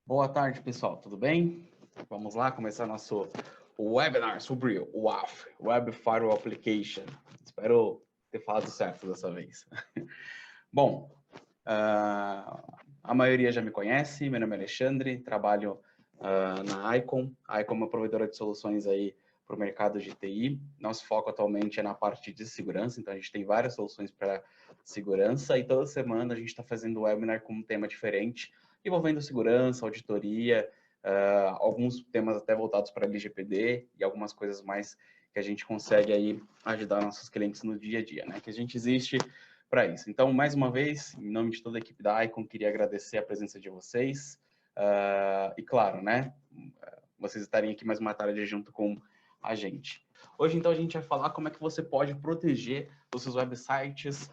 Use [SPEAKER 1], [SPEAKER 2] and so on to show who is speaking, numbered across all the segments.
[SPEAKER 1] Boa tarde, pessoal. Tudo bem? Vamos lá começar nosso webinar sobre o WAF, Web Firewall Application. Espero ter falado certo dessa vez. Bom, a maioria já me conhece. Meu nome é Alexandre, trabalho na Icon. A Icon é uma provedora de soluções aí para o mercado de TI. Nosso foco atualmente é na parte de segurança, então a gente tem várias soluções para segurança e toda semana a gente está fazendo um webinar com um tema diferente, envolvendo segurança, auditoria, alguns temas até voltados para LGPD e algumas coisas mais que a gente consegue aí ajudar nossos clientes no dia a dia, né? Que a gente existe para isso. Então, mais uma vez, em nome de toda a equipe da Icon, queria agradecer a presença de vocês e, claro, né, vocês estarem aqui mais uma tarde junto com a gente. Hoje, então, a gente vai falar como é que você pode proteger os seus websites,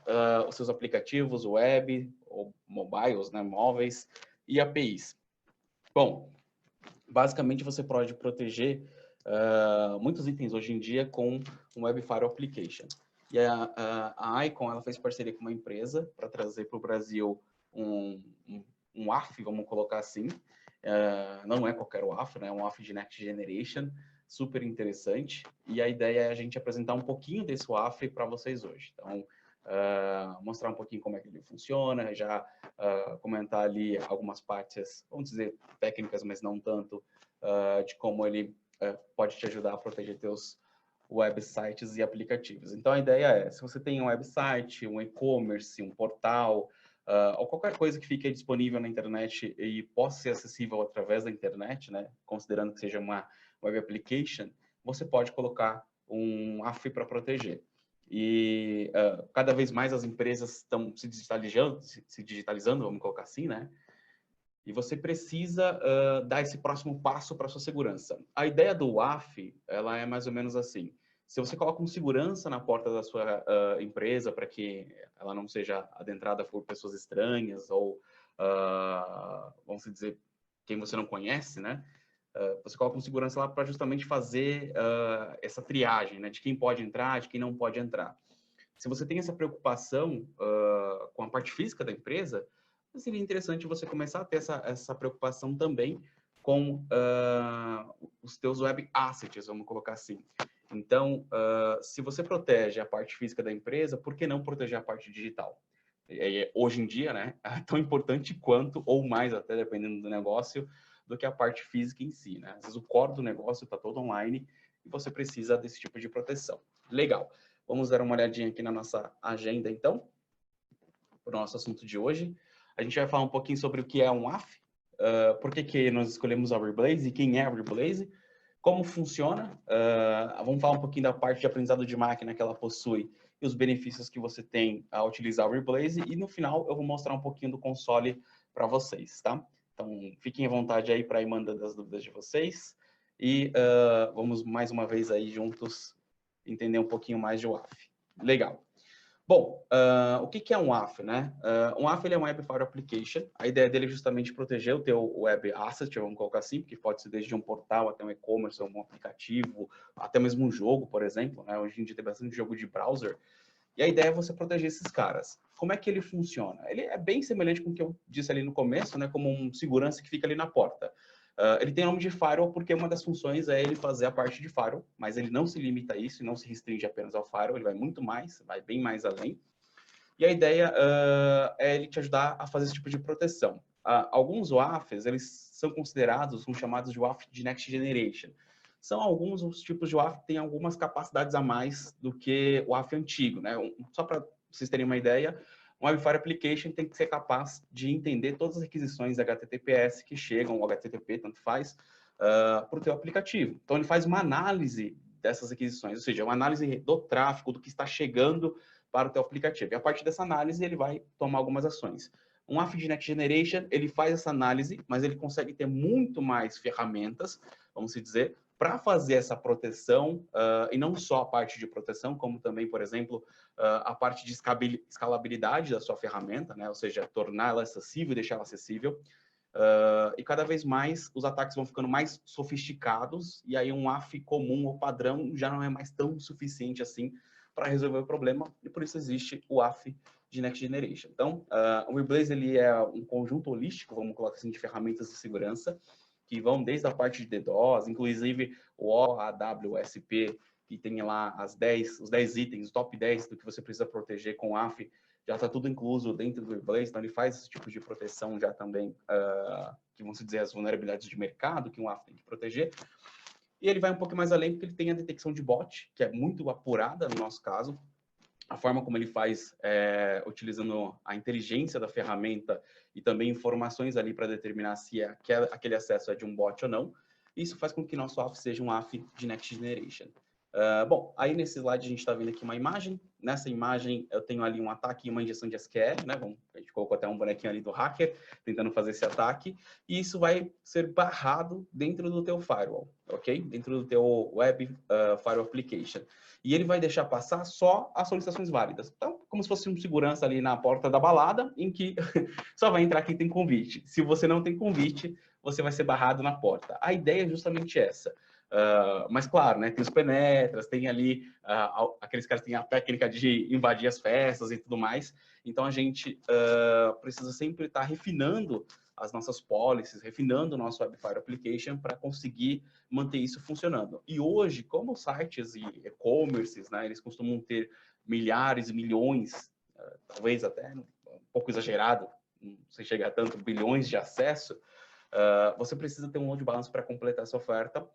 [SPEAKER 1] os seus aplicativos web, ou mobiles, né, móveis, e APIs. Bom, basicamente você pode proteger muitos itens hoje em dia com um Web Firewall Application. E a Icon, ela fez parceria com uma empresa para trazer para o Brasil um WAF, vamos colocar assim. Não é qualquer WAF, né? É um WAF de Next Generation, super interessante. E a ideia é a gente apresentar um pouquinho desse WAF para vocês hoje. Então, mostrar um pouquinho como é que ele funciona, já comentar ali algumas partes, vamos dizer, técnicas, mas não tanto, de como ele pode te ajudar a proteger teus websites e aplicativos. Então, a ideia é, se você tem um website, um e-commerce, um portal, ou qualquer coisa que fique disponível na internet e possa ser acessível através da internet, né, considerando que seja uma web application, você pode colocar um AF para proteger. E cada vez mais as empresas estão se digitalizando, vamos colocar assim, né? E você precisa dar esse próximo passo para a sua segurança. A ideia do WAF, ela é mais ou menos assim. Se você coloca um segurança na porta da sua empresa para que ela não seja adentrada por pessoas estranhas ou, vamos dizer, quem você não conhece, né? Você coloca um segurança lá para justamente fazer essa triagem, né? De quem pode entrar, de quem não pode entrar. Se você tem essa preocupação com a parte física da empresa, seria interessante você começar a ter essa preocupação também com os teus web assets, vamos colocar assim. Então, se você protege a parte física da empresa, por que não proteger a parte digital? Hoje em dia, né, é tão importante quanto, ou mais até, dependendo do negócio, do que a parte física em si, né? Às vezes o core do negócio está todo online e você precisa desse tipo de proteção. Legal. Vamos dar uma olhadinha aqui na nossa agenda, então, para o nosso assunto de hoje. A gente vai falar um pouquinho sobre o que é um WAF, por que nós escolhemos a Reblaze e quem é a Reblaze, como funciona, vamos falar um pouquinho da parte de aprendizado de máquina que ela possui e os benefícios que você tem ao utilizar o Reblaze, e no final eu vou mostrar um pouquinho do console para vocês, tá? Então, fiquem à vontade aí para ir mandando as dúvidas de vocês e vamos mais uma vez aí juntos entender um pouquinho mais de WAF. Legal. Bom, o que é um WAF, né? Um WAF ele é um Web Firewall Application. A ideia dele é justamente proteger o teu web asset, vamos colocar assim, que pode ser desde um portal até um e-commerce, um aplicativo, até mesmo um jogo, por exemplo, né? Hoje em dia tem bastante jogo de browser. E a ideia é você proteger esses caras. Como é que ele funciona? Ele é bem semelhante com o que eu disse ali no começo, né? Como um segurança que fica ali na porta. Ele tem nome de firewall porque uma das funções é ele fazer a parte de firewall, mas ele não se limita a isso e não se restringe apenas ao firewall, ele vai muito mais, vai bem mais além. E a ideia é ele te ajudar a fazer esse tipo de proteção. Alguns WAFs, eles são considerados, são chamados de WAF de Next Generation. São alguns os tipos de WAF que têm algumas capacidades a mais do que o WAF antigo, né? Só para vocês terem uma ideia, um Web Firewall Application tem que ser capaz de entender todas as requisições HTTPS que chegam, ou HTTP, tanto faz, para o teu aplicativo. Então, ele faz uma análise dessas requisições, ou seja, uma análise do tráfego, do que está chegando para o teu aplicativo. E a partir dessa análise, ele vai tomar algumas ações. Um AF de Next Generation, ele faz essa análise, mas ele consegue ter muito mais ferramentas, vamos dizer, para fazer essa proteção, e não só a parte de proteção, como também, por exemplo, a parte de escalabilidade da sua ferramenta, né? Ou seja, torná-la acessível e deixá-la acessível. E cada vez mais os ataques vão ficando mais sofisticados, e aí um AF comum ou padrão já não é mais tão suficiente assim para resolver o problema, e por isso existe o AF de Next Generation. Então, o Reblaze ele é um conjunto holístico, vamos colocar assim, de ferramentas de segurança, que vão desde a parte de DDoS, inclusive o OAWSP, que tem lá os 10 itens, o top 10 do que você precisa proteger com o AF, já está tudo incluso dentro do Reblaze, então ele faz esse tipo de proteção já também, que vamos dizer, as vulnerabilidades de mercado que um AF tem que proteger. E ele vai um pouco mais além, porque ele tem a detecção de bot, que é muito apurada no nosso caso. A forma como ele faz, utilizando a inteligência da ferramenta e também informações ali para determinar se aquele acesso é de um bot ou não. Isso faz com que nosso AF seja um AF de Next Generation. Bom, aí nesse slide a gente está vendo aqui uma imagem. Nessa imagem eu tenho ali um ataque e uma injeção de SQL, né? A gente colocou até um bonequinho ali do hacker tentando fazer esse ataque. E isso vai ser barrado dentro do teu firewall, ok? Dentro do teu Web Firewall Application. E ele vai deixar passar só as solicitações válidas. Então, como se fosse um segurança ali na porta da balada, em que só vai entrar quem tem convite. Se você não tem convite, você vai ser barrado na porta. A ideia é justamente essa. Mas, claro, né, tem os penetras, tem ali aqueles caras que têm a técnica de invadir as festas e tudo mais. Então, a gente precisa sempre estar refinando as nossas policies, refinando o nosso Web Firewall Application para conseguir manter isso funcionando. E hoje, como sites e e-commerces, né, eles costumam ter milhares e milhões, talvez até um pouco exagerado, não sei chegar a tanto, bilhões de acesso, você precisa ter um load balance para completar essa oferta,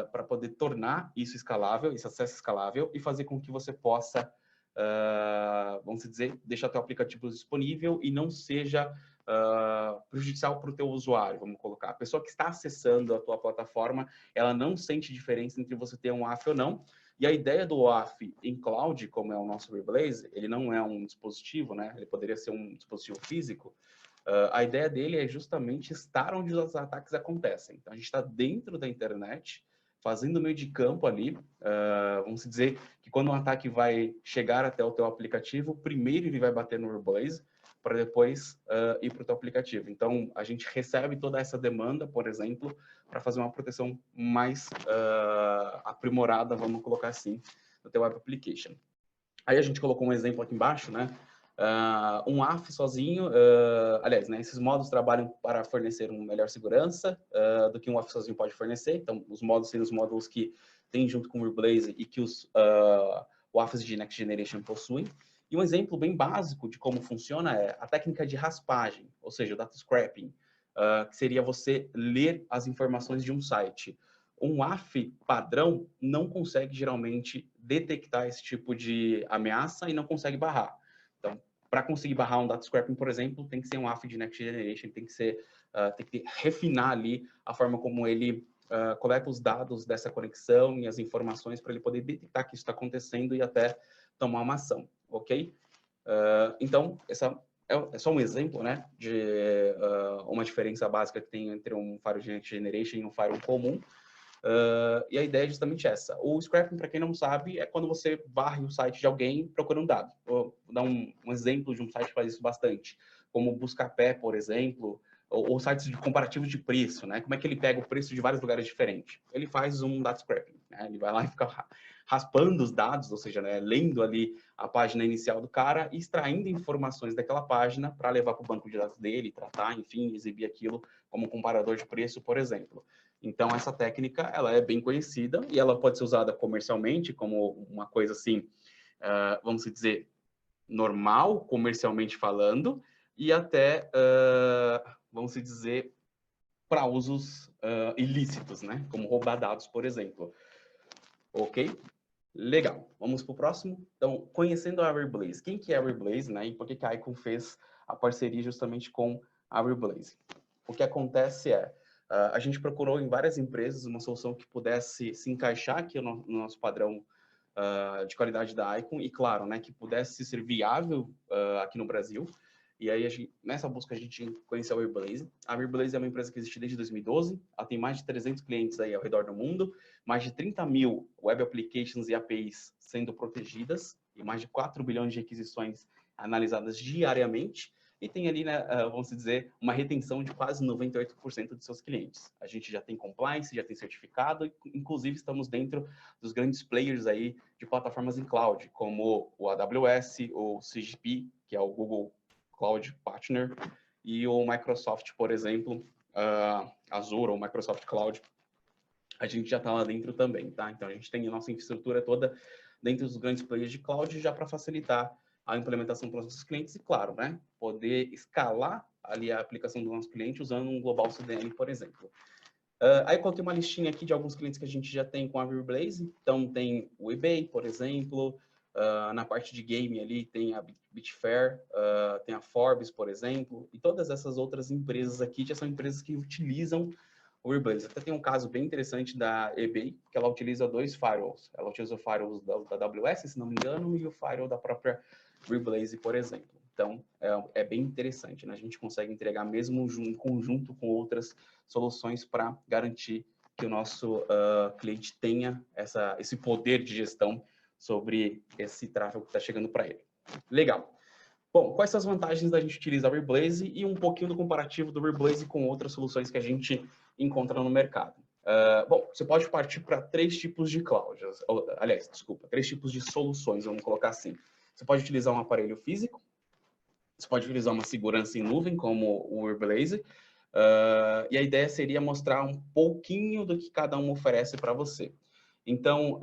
[SPEAKER 1] para poder tornar isso escalável, esse acesso escalável, e fazer com que você possa, vamos dizer, deixar teu aplicativo disponível e não seja prejudicial para o teu usuário, vamos colocar. A pessoa que está acessando a tua plataforma, ela não sente diferença entre você ter um AF ou não. E a ideia do AF em cloud, como é o nosso Reblaze, ele não é um dispositivo, né? Ele poderia ser um dispositivo físico. A ideia dele é justamente estar onde os ataques acontecem. Então, a gente está dentro da internet, fazendo meio de campo ali. Vamos dizer que quando um ataque vai chegar até o teu aplicativo, primeiro ele vai bater no Reblaze, para depois ir para o teu aplicativo. Então, a gente recebe toda essa demanda, por exemplo, para fazer uma proteção mais aprimorada, vamos colocar assim, no teu Web Application. Aí a gente colocou um exemplo aqui embaixo, né? Um AF sozinho, aliás, né, esses modos trabalham para fornecer uma melhor segurança do que um AF sozinho pode fornecer. Então, os modos seriam os módulos que tem junto com o Reblaze e que o AFs de Next Generation possuem. E um exemplo bem básico de como funciona é a técnica de raspagem, ou seja, o data scraping, que seria você ler as informações de um site. Um AF padrão não consegue geralmente detectar esse tipo de ameaça e não consegue barrar. Então, para conseguir barrar um data scraping, por exemplo, tem que ser um AF de Next Generation, tem que refinar ali a forma como ele coleta os dados dessa conexão e as informações para ele poder detectar que isso está acontecendo e até tomar uma ação, ok? Então, essa é só um exemplo, né, de uma diferença básica que tem entre um Firewall de Next Generation e um Firewall comum. E a ideia é justamente essa. O scrapping, para quem não sabe, é quando você varre o site de alguém procurando um dado. Vou dar um exemplo de um site que faz isso bastante, como o Buscapé, por exemplo, ou sites de comparativos de preço, né? Como é que ele pega o preço de vários lugares diferentes? Ele faz um data scrapping, né? Ele vai lá e fica raspando os dados, ou seja, né, lendo ali a página inicial do cara e extraindo informações daquela página para levar para o banco de dados dele, tratar, enfim, exibir aquilo como comparador de preço, por exemplo. Então, essa técnica, ela é bem conhecida e ela pode ser usada comercialmente como uma coisa assim, vamos dizer, normal, comercialmente falando, e até, vamos dizer, para usos ilícitos, né? Como roubar dados, por exemplo. Ok? Legal. Vamos para o próximo. Então, conhecendo a Reblaze. Quem que é a Reblaze, né? E por que a Icon fez a parceria justamente com a Reblaze? O que acontece é, a gente procurou em várias empresas uma solução que pudesse se encaixar aqui no nosso padrão de qualidade da Icon e, claro, né, que pudesse ser viável aqui no Brasil. E aí, nessa busca, a gente conheceu a Reblaze. A Reblaze é uma empresa que existe desde 2012. Ela tem mais de 300 clientes aí ao redor do mundo, mais de 30 mil web applications e APIs sendo protegidas e mais de 4 bilhões de requisições analisadas diariamente. e tem ali, né, vamos dizer, uma retenção de quase 98% de seus clientes. A gente já tem compliance, já tem certificado, inclusive estamos dentro dos grandes players aí de plataformas em cloud, como o AWS, o CGP, que é o Google Cloud Partner, e o Microsoft, por exemplo, Azure ou Microsoft Cloud, a gente já está lá dentro também, tá? Então, a gente tem a nossa infraestrutura toda dentro dos grandes players de cloud já para facilitar a implementação para os nossos clientes e, claro, né, poder escalar ali a aplicação do nosso cliente usando um Global CDN, por exemplo. Aí eu coloquei uma listinha aqui de alguns clientes que a gente já tem com a Reblaze. Então, tem o eBay, por exemplo. Na parte de game ali tem a Betfair, tem a Forbes, por exemplo. E todas essas outras empresas aqui já são empresas que utilizam o Reblaze. Até tem um caso bem interessante da eBay, que ela utiliza dois firewalls. Ela utiliza o firewall da AWS, se não me engano, e o firewall da própria Reblaze, por exemplo. Então, é bem interessante, né? A gente consegue entregar mesmo em conjunto com outras soluções para garantir que o nosso cliente tenha esse poder de gestão sobre esse tráfego que está chegando para ele. Legal. Bom, quais são as vantagens da gente utilizar o Reblaze e um pouquinho do comparativo do Reblaze com outras soluções que a gente encontra no mercado? Bom, você pode partir para 3 tipos de clouds, aliás, desculpa, 3 tipos de soluções, vamos colocar assim. Você pode utilizar um aparelho físico, você pode utilizar uma segurança em nuvem, como o Reblaze, e a ideia seria mostrar um pouquinho do que cada um oferece para você. Então,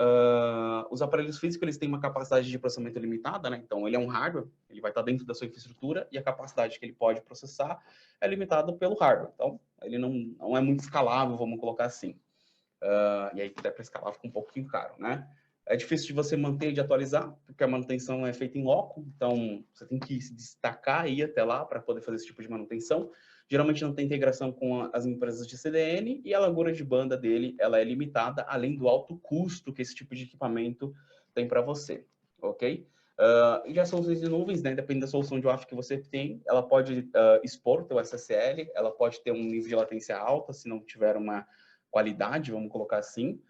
[SPEAKER 1] os aparelhos físicos eles têm uma capacidade de processamento limitada, né? Então, ele é um hardware, ele vai estar dentro da sua infraestrutura e a capacidade que ele pode processar é limitada pelo hardware. Então, ele não é muito escalável, vamos colocar assim. E aí, que dá para escalar, fica um pouquinho caro, né? É difícil de você manter e de atualizar, porque a manutenção é feita em loco, então você tem que se destacar e ir até lá para poder fazer esse tipo de manutenção. Geralmente não tem integração com as empresas de CDN e a largura de banda dele ela é limitada, além do alto custo que esse tipo de equipamento tem para você, ok? E já soluções de nuvens, né? Depende da solução de WAF que você tem, ela pode expor o teu SSL, ela pode ter um nível de latência alta, se não tiver uma qualidade, vamos colocar assim.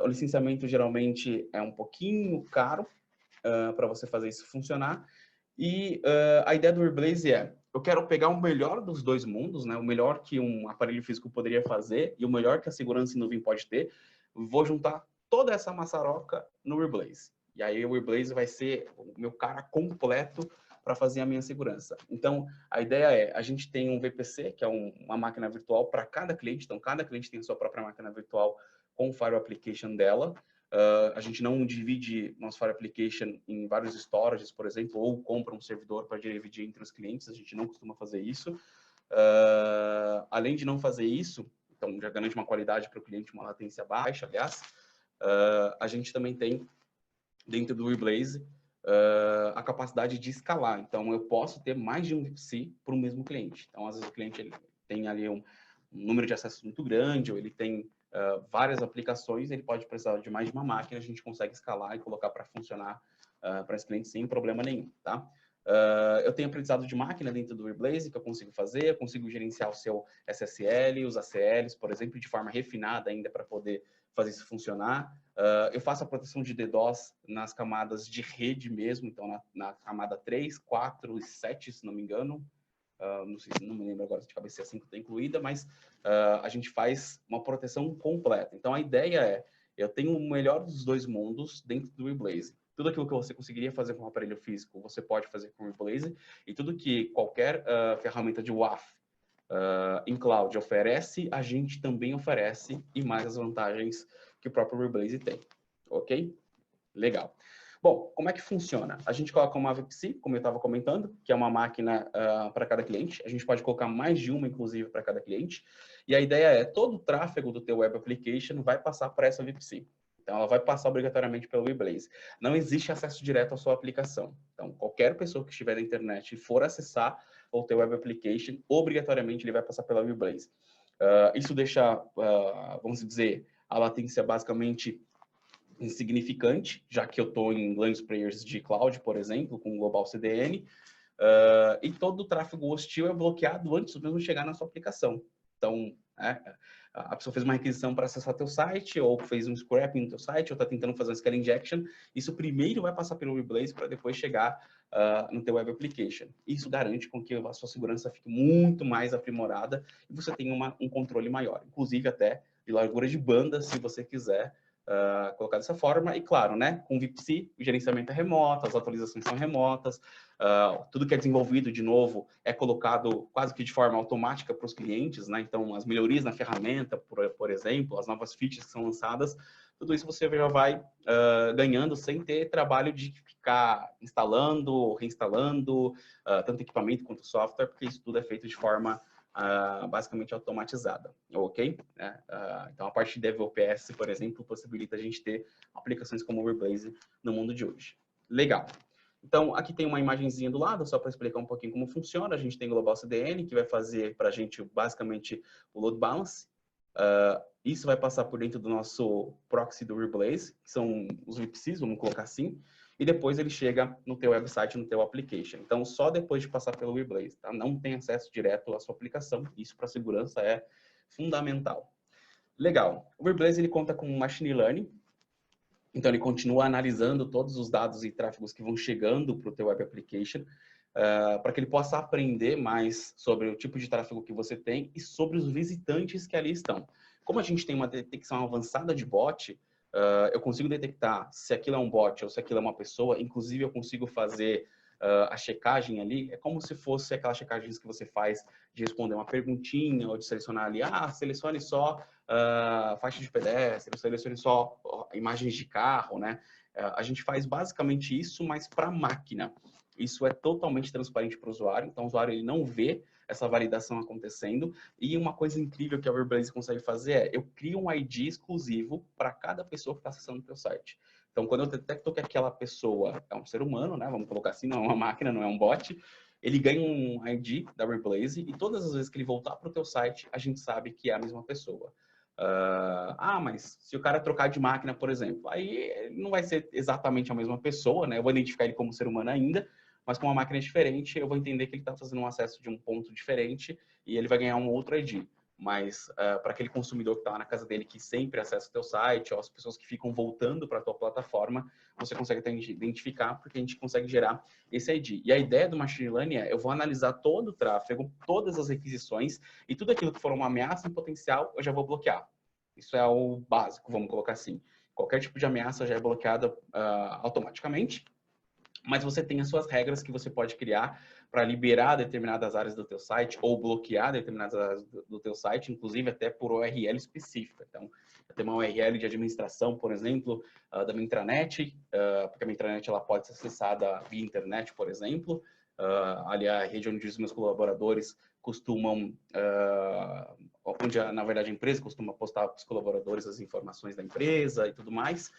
[SPEAKER 1] O licenciamento geralmente é um pouquinho caro para você fazer isso funcionar. E a ideia do Reblaze é, eu quero pegar o melhor dos dois mundos, né? O melhor que um aparelho físico poderia fazer e o melhor que a segurança em nuvem pode ter. Vou juntar toda essa maçaroca no Reblaze. E aí o Reblaze vai ser o meu cara completo para fazer a minha segurança. Então, a ideia é, a gente tem um VPC, que é uma máquina virtual para cada cliente, então cada cliente tem a sua própria máquina virtual com o Firewall Application dela. A gente não divide nosso Firewall Application em vários storages, por exemplo, ou compra um servidor para dividir entre os clientes, a gente não costuma fazer isso. Além de não fazer isso, então já garante uma qualidade para o cliente, uma latência baixa, aliás, a gente também tem, dentro do Reblaze, a capacidade de escalar. Então, eu posso ter mais de um VPC para o mesmo cliente. Então, às vezes, o cliente ele tem ali um número de acessos muito grande, ou ele tem várias aplicações, ele pode precisar de mais de uma máquina, a gente consegue escalar e colocar para funcionar para esse cliente sem problema nenhum, tá? Eu tenho aprendizado de máquina dentro do Reblaze que eu consigo fazer, eu consigo gerenciar o seu SSL, os ACLs, por exemplo, de forma refinada ainda para poder fazer isso funcionar. Eu faço a proteção de DDoS nas camadas de rede mesmo, então na camada 3, 4 e 7, se não me engano. Não sei se não me lembro agora de cabeça se a 5 está incluída, mas a gente faz uma proteção completa. Então a ideia é, eu tenho o melhor dos dois mundos dentro do Reblaze. Tudo aquilo que você conseguiria fazer com um aparelho físico, você pode fazer com o Reblaze, e tudo que qualquer ferramenta de WAF em cloud oferece, a gente também oferece, e mais as vantagens que o próprio Reblaze tem, ok? Legal. Bom, como é que funciona? A gente coloca uma VPC, como eu estava comentando, que é uma máquina para cada cliente. A gente pode colocar mais de uma, inclusive, para cada cliente. E a ideia é, todo o tráfego do teu web application vai passar por essa VPC. Então, ela vai passar obrigatoriamente pelo Reblaze. Não existe acesso direto à sua aplicação. Então, qualquer pessoa que estiver na internet e for acessar o teu web application, obrigatoriamente ele vai passar pela Reblaze. Isso deixa, vamos dizer, a latência basicamente insignificante, já que eu estou em grandes players de cloud, por exemplo, com o Global CDN, e todo o tráfego hostil é bloqueado antes mesmo de chegar na sua aplicação. Então, a pessoa fez uma requisição para acessar teu site, ou fez um scrapping no teu site, ou está tentando fazer um scale injection, isso primeiro vai passar pelo Reblaze para depois chegar no teu web application. Isso garante com que a sua segurança fique muito mais aprimorada e você tenha um controle maior, inclusive até de largura de banda, se você quiser colocar dessa forma. E claro, né, com VPC, o gerenciamento é remoto, as atualizações são remotas, tudo que é desenvolvido, de novo, é colocado quase que de forma automática para os clientes, né? Então, as melhorias na ferramenta, por exemplo, as novas features que são lançadas, tudo isso você já vai ganhando sem ter trabalho de ficar instalando, reinstalando, tanto equipamento quanto software, porque isso tudo é feito de forma basicamente automatizada, ok? Então, a parte de DevOps, por exemplo, possibilita a gente ter aplicações como o Reblaze no mundo de hoje. Legal. Então, aqui tem uma imagenzinha do lado, só para explicar um pouquinho como funciona. A gente tem Global CDN, que vai fazer para a gente, basicamente, o load balance. Isso vai passar por dentro do nosso proxy do Reblaze, que são os VPCs, vamos colocar assim, e depois ele chega no teu website, no teu application. Então, só depois de passar pelo Reblaze, tá? Não tem acesso direto à sua aplicação. Isso para segurança é fundamental. Legal. O Reblaze, ele conta com Machine Learning. Então, ele continua analisando todos os dados e tráfegos que vão chegando para o teu web application, para que ele possa aprender mais sobre o tipo de tráfego que você tem e sobre os visitantes que ali estão. Como a gente tem uma detecção avançada de bot, eu consigo detectar se aquilo é um bot ou se aquilo é uma pessoa. Inclusive, eu consigo fazer a checagem ali. É como se fosse aquelas checagens que você faz de responder uma perguntinha ou de selecionar ali, selecione só faixa de pedestre, selecione só imagens de carro, né? A gente faz basicamente isso, mas para a máquina. Isso é totalmente transparente para o usuário, então o usuário ele não vê essa validação acontecendo. E uma coisa incrível que a Reblaze consegue fazer é, eu crio um ID exclusivo para cada pessoa que está acessando o teu site. Então, quando eu detecto que aquela pessoa é um ser humano, né, vamos colocar assim, não é uma máquina, não é um bot, ele ganha um ID da Reblaze e todas as vezes que ele voltar para o teu site, a gente sabe que é a mesma pessoa. Mas se o cara trocar de máquina, por exemplo, aí não vai ser exatamente a mesma pessoa, né? Eu vou identificar ele como ser humano ainda, mas com uma máquina diferente, eu vou entender que ele está fazendo um acesso de um ponto diferente e ele vai ganhar um outro ID. Mas para aquele consumidor que está lá na casa dele, que sempre acessa o teu site, ou as pessoas que ficam voltando para a tua plataforma, você consegue identificar, porque a gente consegue gerar esse ID. E a ideia do Machine Learning é, eu vou analisar todo o tráfego, todas as requisições, e tudo aquilo que for uma ameaça em potencial, eu já vou bloquear. Isso é o básico, vamos colocar assim. Qualquer tipo de ameaça já é bloqueada automaticamente, mas você tem as suas regras que você pode criar para liberar determinadas áreas do teu site ou bloquear determinadas áreas do teu site, inclusive até por URL específica. Então, eu tenho uma URL de administração, por exemplo, da minha intranet, porque a minha intranet ela pode ser acessada via internet, por exemplo. Ali a rede onde os meus colaboradores costumam, onde na verdade a empresa costuma postar para os colaboradores as informações da empresa e tudo mais.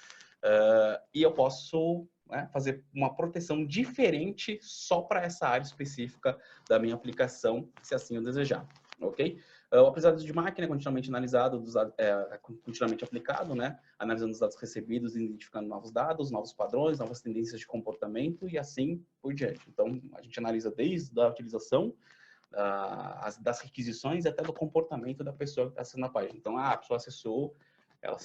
[SPEAKER 1] E eu posso fazer uma proteção diferente só para essa área específica da minha aplicação, se assim eu desejar, ok? O aprendizado de máquina é continuamente analisado, continuamente aplicado, né? Analisando os dados recebidos, identificando novos dados, novos padrões, novas tendências de comportamento e assim por diante. Então, a gente analisa desde a utilização, das requisições e até do comportamento da pessoa que está acessando a página. Então, a pessoa acessou, ela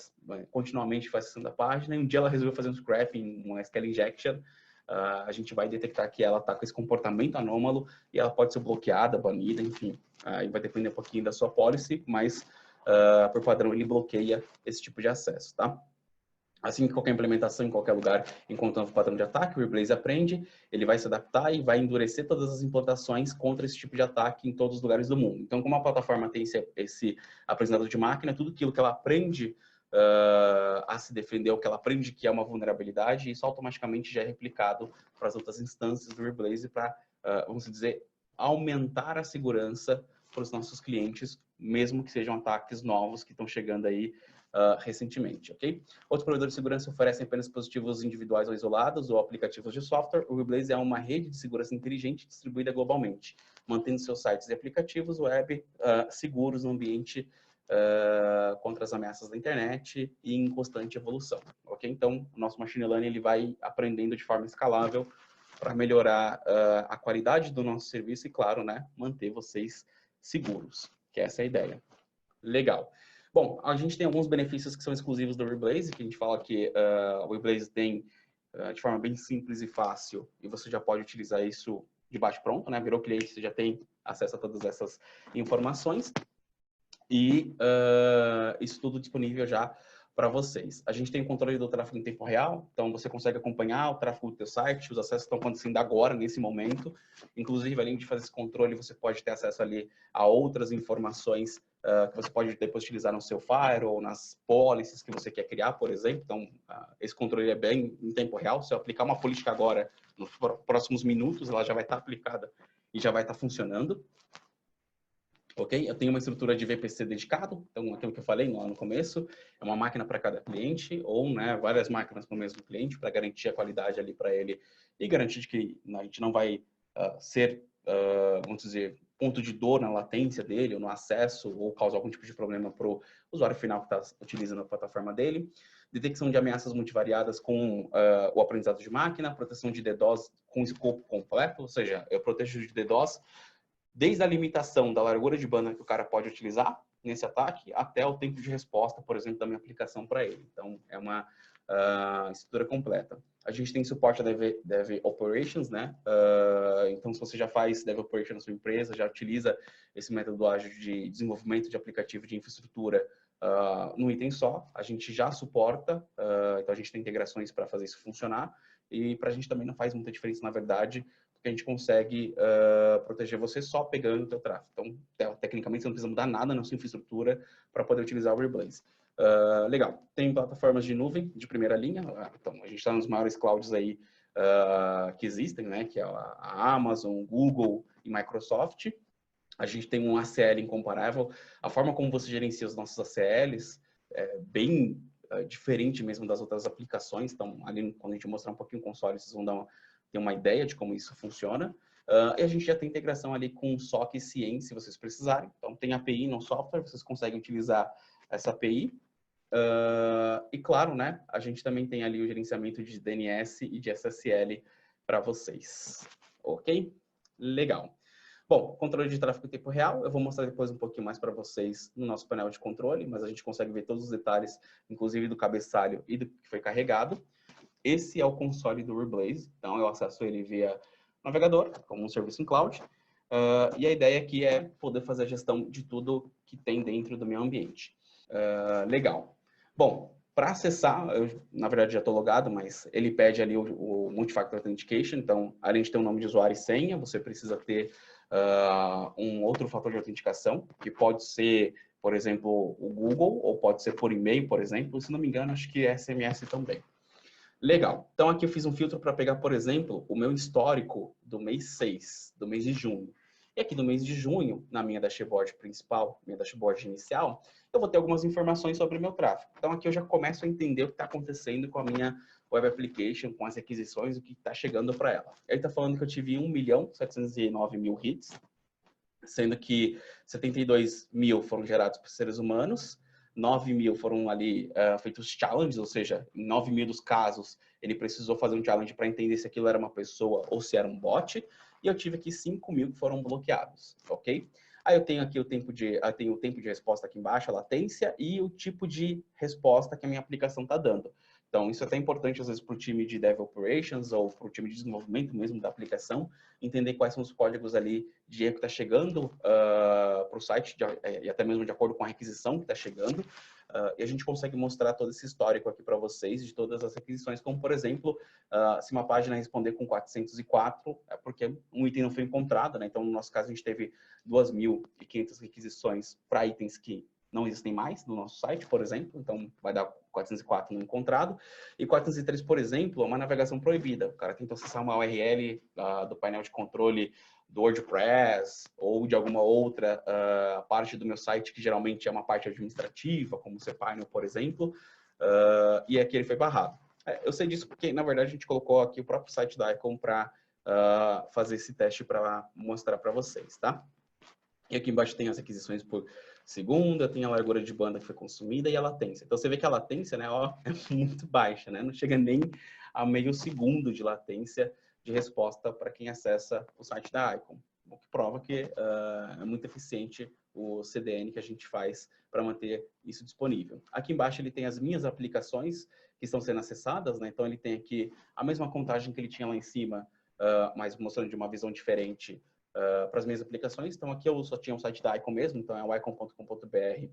[SPEAKER 1] continuamente faz acessando a página, e um dia ela resolveu fazer um scrapping, uma SQL injection, a gente vai detectar que ela está com esse comportamento anômalo e ela pode ser bloqueada, banida, enfim. Aí vai depender um pouquinho da sua policy, mas por padrão ele bloqueia esse tipo de acesso, tá? Assim que qualquer implementação em qualquer lugar encontra um padrão de ataque, o Reblaze aprende, ele vai se adaptar e vai endurecer todas as implantações contra esse tipo de ataque em todos os lugares do mundo. Então, como a plataforma tem esse aprendizado de máquina, tudo aquilo que ela aprende a se defender, ou que ela aprende que é uma vulnerabilidade, isso automaticamente já é replicado para as outras instâncias do Reblaze para, vamos dizer, aumentar a segurança para os nossos clientes, mesmo que sejam ataques novos que estão chegando aí recentemente, ok? Outros provedores de segurança oferecem apenas dispositivos individuais ou isolados ou aplicativos de software. O Reblaze é uma rede de segurança inteligente distribuída globalmente, mantendo seus sites e aplicativos web seguros no ambiente contra as ameaças da internet e em constante evolução, ok? Então, o nosso Machine Learning ele vai aprendendo de forma escalável para melhorar a qualidade do nosso serviço e, claro, né, manter vocês seguros, que essa é a ideia. Legal. Bom, a gente tem alguns benefícios que são exclusivos do Reblaze, que a gente fala que o Reblaze tem de forma bem simples e fácil, e você já pode utilizar isso de bate-pronto, né? Virou cliente, você já tem acesso a todas essas informações. E isso tudo disponível já para vocês. A gente tem o controle do tráfego em tempo real, então você consegue acompanhar o tráfego do teu site, os acessos estão acontecendo agora, nesse momento. Inclusive, além de fazer esse controle, você pode ter acesso ali a outras informações que você pode depois utilizar no seu firewall, nas policies que você quer criar, por exemplo. Então, esse controle é bem em tempo real. Se eu aplicar uma política agora, nos próximos minutos, ela já vai estar aplicada e já vai estar funcionando. Ok? Eu tenho uma estrutura de VPC dedicado, então aquilo que eu falei lá no começo, é uma máquina para cada cliente, ou né, várias máquinas para o mesmo cliente, para garantir a qualidade ali para ele e garantir que a gente não vai ser, vamos dizer, ponto de dor na latência dele, ou no acesso, ou causar algum tipo de problema para o usuário final que está utilizando a plataforma dele. Detecção de ameaças multivariadas com o aprendizado de máquina, proteção de DDoS com escopo completo, ou seja, eu protejo de DDoS desde a limitação da largura de banda que o cara pode utilizar nesse ataque, até o tempo de resposta, por exemplo, da minha aplicação para ele. Então, é uma estrutura completa. A gente tem suporte a Dev Operations, né? Então, se você já faz Dev Operations na sua empresa, já utiliza esse método ágil de desenvolvimento de aplicativo de infraestrutura num item só, a gente já suporta, então a gente tem integrações para fazer isso funcionar, e para a gente também não faz muita diferença, na verdade, que a gente consegue proteger você só pegando o teu tráfego. Então, tecnicamente, você não precisa mudar nada na sua infraestrutura para poder utilizar o Reblaze. Legal. Tem plataformas de nuvem de primeira linha. Então, a gente está nos maiores clouds aí que existem, né? Que é a Amazon, Google e Microsoft. A gente tem um ACL incomparável. A forma como você gerencia os nossos ACLs é bem diferente mesmo das outras aplicações. Então, ali, quando a gente mostrar um pouquinho o console, vocês vão ter uma ideia de como isso funciona. E a gente já tem integração ali com o SOC e CIEM, se vocês precisarem. Então, tem API no software, vocês conseguem utilizar essa API. E claro, né, a gente também tem ali o gerenciamento de DNS e de SSL para vocês. Ok? Legal. Bom, controle de tráfego em tempo real, eu vou mostrar depois um pouquinho mais para vocês no nosso painel de controle, mas a gente consegue ver todos os detalhes, inclusive do cabeçalho e do que foi carregado. Esse é o console do Reblaze, então eu acesso ele via navegador, como um serviço em cloud, e a ideia aqui é poder fazer a gestão de tudo que tem dentro do meu ambiente. Legal. Bom, para acessar, eu na verdade já estou logado, mas ele pede ali o Multifactor Authentication, então além de ter um nome de usuário e senha, você precisa ter um outro fator de autenticação, que pode ser, por exemplo, o Google, ou pode ser por e-mail, por exemplo, se não me engano, acho que é SMS também. Legal. Então, aqui eu fiz um filtro para pegar, por exemplo, o meu histórico do mês 6, do mês de junho. E aqui no mês de junho, na minha dashboard principal, minha dashboard inicial, eu vou ter algumas informações sobre o meu tráfego. Então, aqui eu já começo a entender o que está acontecendo com a minha web application, com as requisições, o que está chegando para ela. Ele está falando que eu tive 1.709.000 hits, sendo que 72 mil foram gerados por seres humanos, 9 mil foram ali feitos challenges, ou seja, em 9 mil dos casos ele precisou fazer um challenge para entender se aquilo era uma pessoa ou se era um bot, e eu tive aqui 5 mil que foram bloqueados, ok? Aí eu tenho aqui o tempo de resposta aqui embaixo, a latência, e o tipo de resposta que a minha aplicação está dando. Então, isso é até importante, às vezes, para o time de Dev Operations ou para o time de desenvolvimento mesmo da aplicação, entender quais são os códigos ali de erro que está chegando para o site, e até mesmo de acordo com a requisição que está chegando. E a gente consegue mostrar todo esse histórico aqui para vocês de todas as requisições, como, por exemplo, se uma página responder com 404, é porque um item não foi encontrado, né? Então, no nosso caso, a gente teve 2.500 requisições para itens que não existem mais no nosso site, por exemplo, então vai dar 404 não encontrado, e 403, por exemplo, é uma navegação proibida. O cara tentou acessar uma URL do painel de controle do WordPress ou de alguma outra parte do meu site, que geralmente é uma parte administrativa, como o cPanel, por exemplo, e aqui ele foi barrado. Eu sei disso porque, na verdade, a gente colocou aqui o próprio site da Icon para fazer esse teste para mostrar para vocês, tá? E aqui embaixo tem as requisições por segunda, tem a largura de banda que foi consumida e a latência. Então, você vê que a latência, né, é muito baixa, né? Não chega nem a meio segundo de latência de resposta para quem acessa o site da Icon. O que prova que é muito eficiente o CDN que a gente faz para manter isso disponível. Aqui embaixo ele tem as minhas aplicações que estão sendo acessadas, né? Então ele tem aqui a mesma contagem que ele tinha lá em cima, mas mostrando de uma visão diferente para as minhas aplicações. Então aqui eu só tinha o site da Icon mesmo, então é o icon.com.br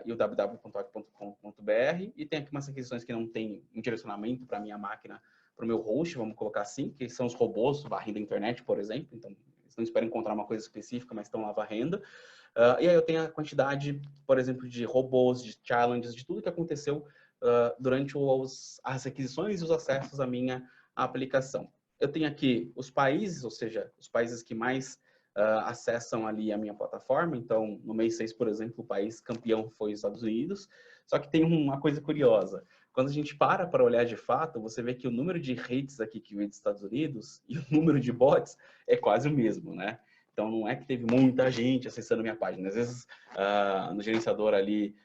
[SPEAKER 1] e o www.icon.com.br, e tem aqui umas requisições que não tem um direcionamento para a minha máquina, para o meu host, vamos colocar assim, que são os robôs varrendo a internet, por exemplo. Então eles não esperam encontrar uma coisa específica, mas estão lá varrendo. E aí eu tenho a quantidade, por exemplo, de robôs, de challenges, de tudo que aconteceu durante as requisições e os acessos à minha aplicação. Eu tenho aqui os países, ou seja, os países que mais acessam ali a minha plataforma. Então, no mês 6, por exemplo, o país campeão foi os Estados Unidos. Só que tem uma coisa curiosa. Quando a gente para olhar de fato, você vê que o número de hits aqui que vem dos Estados Unidos e o número de bots é quase o mesmo, né? Então, não é que teve muita gente acessando a minha página. Às vezes, no gerenciador ali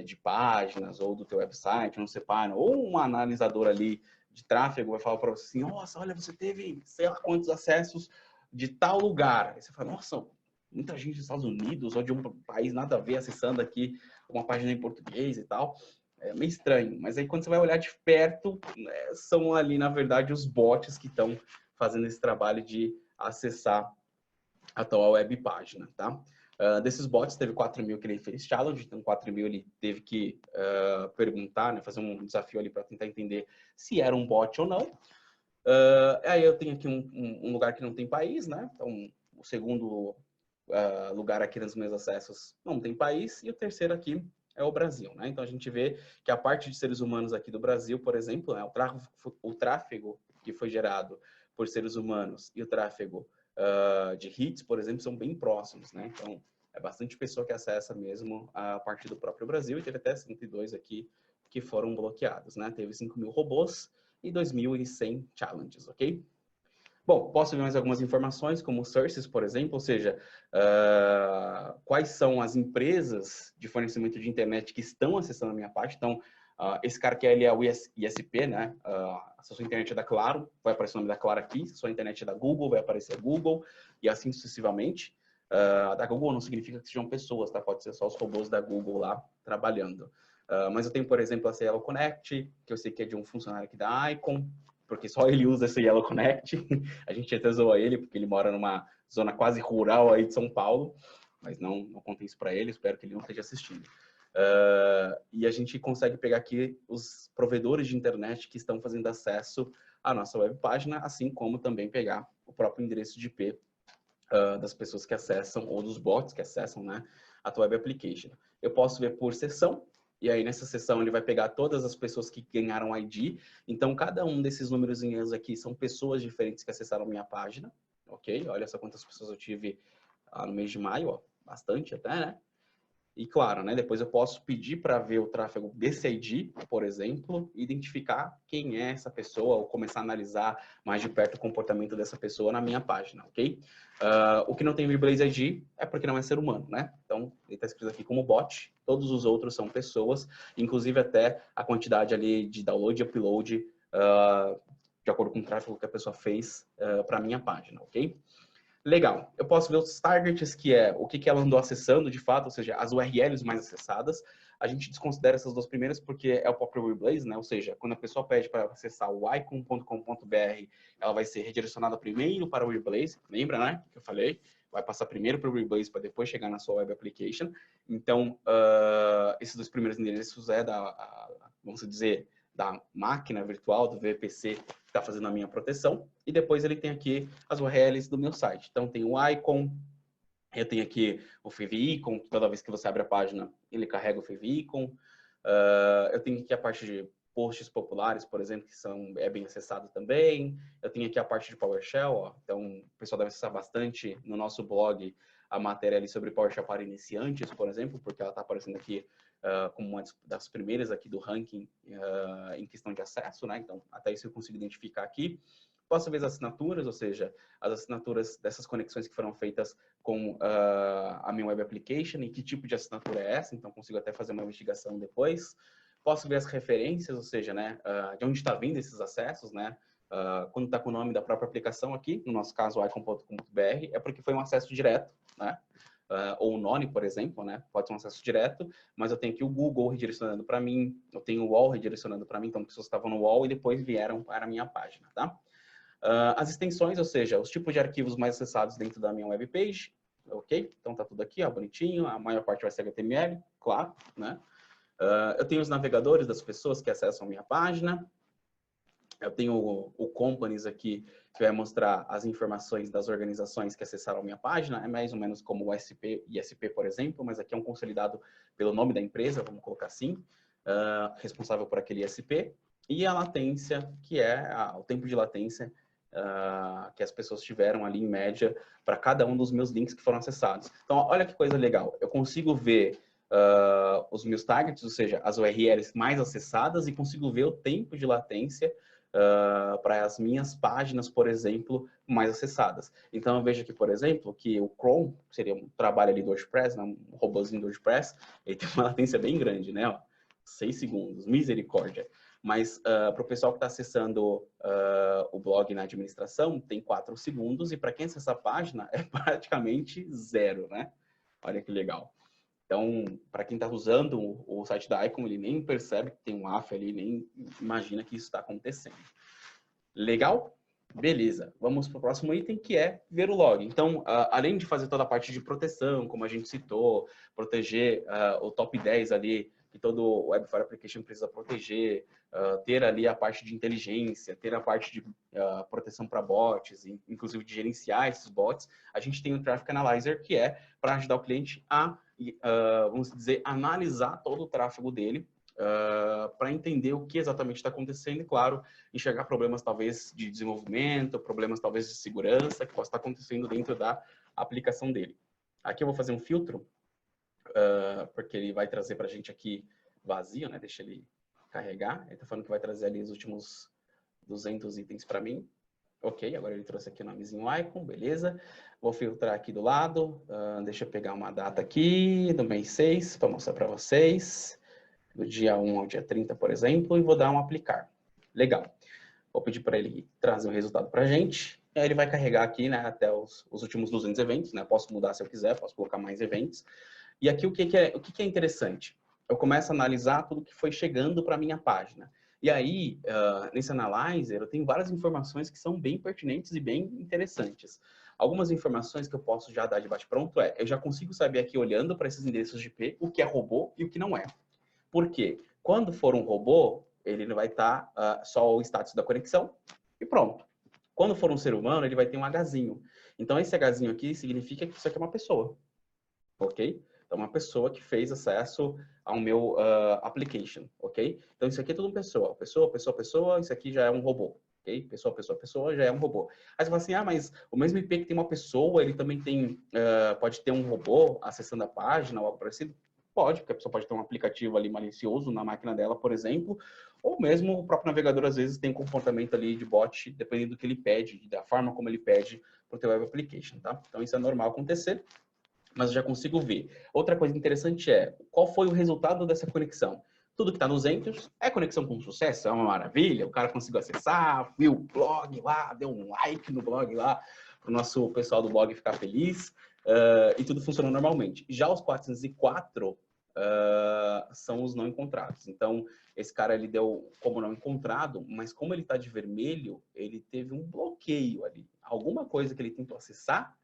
[SPEAKER 1] de páginas ou do teu website, não separa, ou um analisador ali de tráfego vai falar para você assim, nossa, olha, você teve sei lá quantos acessos de tal lugar. Aí você fala, nossa, muita gente dos Estados Unidos ou de um país nada a ver acessando aqui uma página em português e tal. É meio estranho, mas aí quando você vai olhar de perto, né, são ali, na verdade, os bots que estão fazendo esse trabalho de acessar a tua web página, tá? Desses bots, teve 4 mil que ele fez challenge, então 4 mil ele teve que perguntar, né, fazer um desafio ali para tentar entender se era um bot ou não. Aí eu tenho aqui um lugar que não tem país, né? Então, o segundo lugar aqui nos meus acessos não tem país, e o terceiro aqui é o Brasil, né? Então, a gente vê que a parte de seres humanos aqui do Brasil, por exemplo, né, o tráfego que foi gerado por seres humanos e o tráfego de hits, por exemplo, são bem próximos, né? Então, é bastante pessoa que acessa mesmo a partir do próprio Brasil, e teve até 102 aqui que foram bloqueados, né? Teve 5 mil robôs e 2.100 challenges, ok? Bom, posso ver mais algumas informações, como sources, por exemplo, ou seja, quais são as empresas de fornecimento de internet que estão acessando a minha página. Então, esse cara aqui ele é o ISP, né? Se a sua internet é da Claro, vai aparecer o nome da Claro aqui. Se a sua internet é da Google, vai aparecer Google, e assim sucessivamente. Da Google não significa que sejam pessoas, tá? Pode ser só os robôs da Google lá trabalhando. Mas eu tenho, por exemplo, a Yellow Connect, que eu sei que é de um funcionário aqui da Icon, porque só ele usa esse Yellow Connect. A gente até zoa ele, porque ele mora numa zona quase rural aí de São Paulo, mas não contei isso para ele, espero que ele não esteja assistindo. E a gente consegue pegar aqui os provedores de internet que estão fazendo acesso à nossa web página, assim como também pegar o próprio endereço de IP das pessoas que acessam, ou dos bots que acessam, né, a tua web application. Eu posso ver por seção, e aí nessa seção ele vai pegar todas as pessoas que ganharam ID. Então, cada um desses númerozinhos aqui são pessoas diferentes que acessaram minha página, ok? Olha só quantas pessoas eu tive no mês de maio, ó, bastante até, né? E claro, né, depois eu posso pedir para ver o tráfego desse ID, por exemplo, identificar quem é essa pessoa, ou começar a analisar mais de perto o comportamento dessa pessoa na minha página, ok? O que não tem Reblaze ID é porque não é ser humano, né? Então, ele está escrito aqui como bot, todos os outros são pessoas, inclusive até a quantidade ali de download e upload, de acordo com o tráfego que a pessoa fez para a minha página, ok? Legal. Eu posso ver os targets, que é o que ela andou acessando de fato, ou seja, as URLs mais acessadas. A gente desconsidera essas duas primeiras porque é o próprio Reblaze, né? Ou seja, quando a pessoa pede para acessar o icon.com.br, ela vai ser redirecionada primeiro para o Reblaze. Lembra, né? Que eu falei? Vai passar primeiro para o Reblaze para depois chegar na sua web application. Então, esses dois primeiros endereços vamos dizer, da máquina virtual, do VPC, que está fazendo a minha proteção. E depois ele tem aqui as URLs do meu site. Então, tem o icon, eu tenho aqui o favicon, toda vez que você abre a página, ele carrega o favicon. Eu tenho aqui a parte de posts populares, por exemplo, que é bem acessado também. Eu tenho aqui a parte de PowerShell, ó. Então o pessoal deve acessar bastante no nosso blog a matéria ali sobre PowerShell para iniciantes, por exemplo, porque ela está aparecendo aqui como uma das primeiras aqui do ranking em questão de acesso, né? Então até isso eu consigo identificar aqui. Posso ver as assinaturas, ou seja, as assinaturas dessas conexões que foram feitas com a minha web application e que tipo de assinatura é essa, então consigo até fazer uma investigação depois. Posso ver as referências, ou seja, né, de onde está vindo esses acessos, né? Quando está com o nome da própria aplicação aqui, no nosso caso, icon.com.br, é porque foi um acesso direto, né? ou o None, por exemplo, né? Pode ser um acesso direto, mas eu tenho aqui o Google redirecionando para mim, eu tenho o UOL redirecionando para mim, então pessoas estavam no UOL e depois vieram para a minha página, tá? As extensões, ou seja, os tipos de arquivos mais acessados dentro da minha web page, ok? Então tá tudo aqui, ó, bonitinho, a maior parte vai ser HTML, claro, né? Eu tenho os navegadores das pessoas que acessam a minha página, eu tenho o Companies aqui, que vai mostrar as informações das organizações que acessaram a minha página, é mais ou menos como o SP, ISP, por exemplo, mas aqui é um consolidado pelo nome da empresa, vamos colocar assim, responsável por aquele ISP, e a latência, que é o tempo de latência que as pessoas tiveram ali em média para cada um dos meus links que foram acessados. Então, olha que coisa legal, eu consigo ver os meus targets, ou seja, as URLs mais acessadas, e consigo ver o tempo de latência para as minhas páginas, por exemplo, mais acessadas. Então, eu vejo aqui, por exemplo, que o Chrome, que seria um trabalho ali do WordPress, né, um robozinho do WordPress, ele tem uma latência bem grande, né? Ó, 6 segundos, misericórdia. Mas para o pessoal que está acessando o blog na administração, tem 4 segundos, e para quem acessa a página, é praticamente 0, né? Olha que legal. Então, para quem está usando o site da Icon, ele nem percebe que tem um AF ali, nem imagina que isso está acontecendo. Legal? Beleza. Vamos para o próximo item, que é ver o log. Então, além de fazer toda a parte de proteção, como a gente citou, proteger o top 10 ali, que todo Webfire Application precisa proteger, ter ali a parte de inteligência, ter a parte de proteção para bots, inclusive de gerenciar esses bots, a gente tem o Traffic Analyzer, que é para ajudar o cliente a, vamos dizer, analisar todo o tráfego dele, para entender o que exatamente está acontecendo e, claro, enxergar problemas talvez de desenvolvimento, problemas talvez de segurança que possa estar acontecendo dentro da aplicação dele. Aqui eu vou fazer um filtro, porque ele vai trazer para a gente aqui vazio, né? Deixa ele carregar. Ele está falando que vai trazer ali os últimos 200 itens para mim. Ok, agora ele trouxe aqui o nomezinho Icon, beleza. Vou filtrar aqui do lado. Deixa eu pegar uma data aqui do mês 6 para mostrar para vocês. Do dia 1 ao dia 30, por exemplo, e vou dar um aplicar. Legal. Vou pedir para ele trazer o resultado para a gente. E aí ele vai carregar aqui, né, até os últimos 200 eventos, né? Posso mudar se eu quiser, posso colocar mais eventos. E aqui o que é interessante? Eu começo a analisar tudo que foi chegando para a minha página. E aí, nesse Analyzer, eu tenho várias informações que são bem pertinentes e bem interessantes. Algumas informações que eu posso já dar de bate-pronto eu já consigo saber aqui, olhando para esses endereços de IP, o que é robô e o que não é. Por quê? Quando for um robô, ele vai estar só o status da conexão e pronto. Quando for um ser humano, ele vai ter um Hzinho. Então, esse Hzinho aqui significa que isso aqui é uma pessoa, ok? Então, uma pessoa que fez acesso ao meu application, ok? Então, isso aqui é tudo uma pessoa. Pessoa, pessoa, pessoa, isso aqui já é um robô, ok? Pessoa, pessoa, pessoa, já é um robô. Aí você fala assim, mas o mesmo IP que tem uma pessoa, ele também tem, pode ter um robô acessando a página ou algo parecido? Pode, porque a pessoa pode ter um aplicativo ali malicioso na máquina dela, por exemplo, ou mesmo o próprio navegador, às vezes, tem um comportamento ali de bot, dependendo do que ele pede, da forma como ele pede para o teu web application, tá? Então, isso é normal acontecer, mas eu já consigo ver. Outra coisa interessante é, qual foi o resultado dessa conexão? Tudo que está nos enters é conexão com sucesso, é uma maravilha, o cara conseguiu acessar, viu o blog lá, deu um like no blog lá, para o nosso pessoal do blog ficar feliz, e tudo funcionou normalmente. Já os 404 são os não encontrados. Então, esse cara ele deu como não encontrado, mas como ele está de vermelho, ele teve um bloqueio ali. Alguma coisa que ele tentou acessar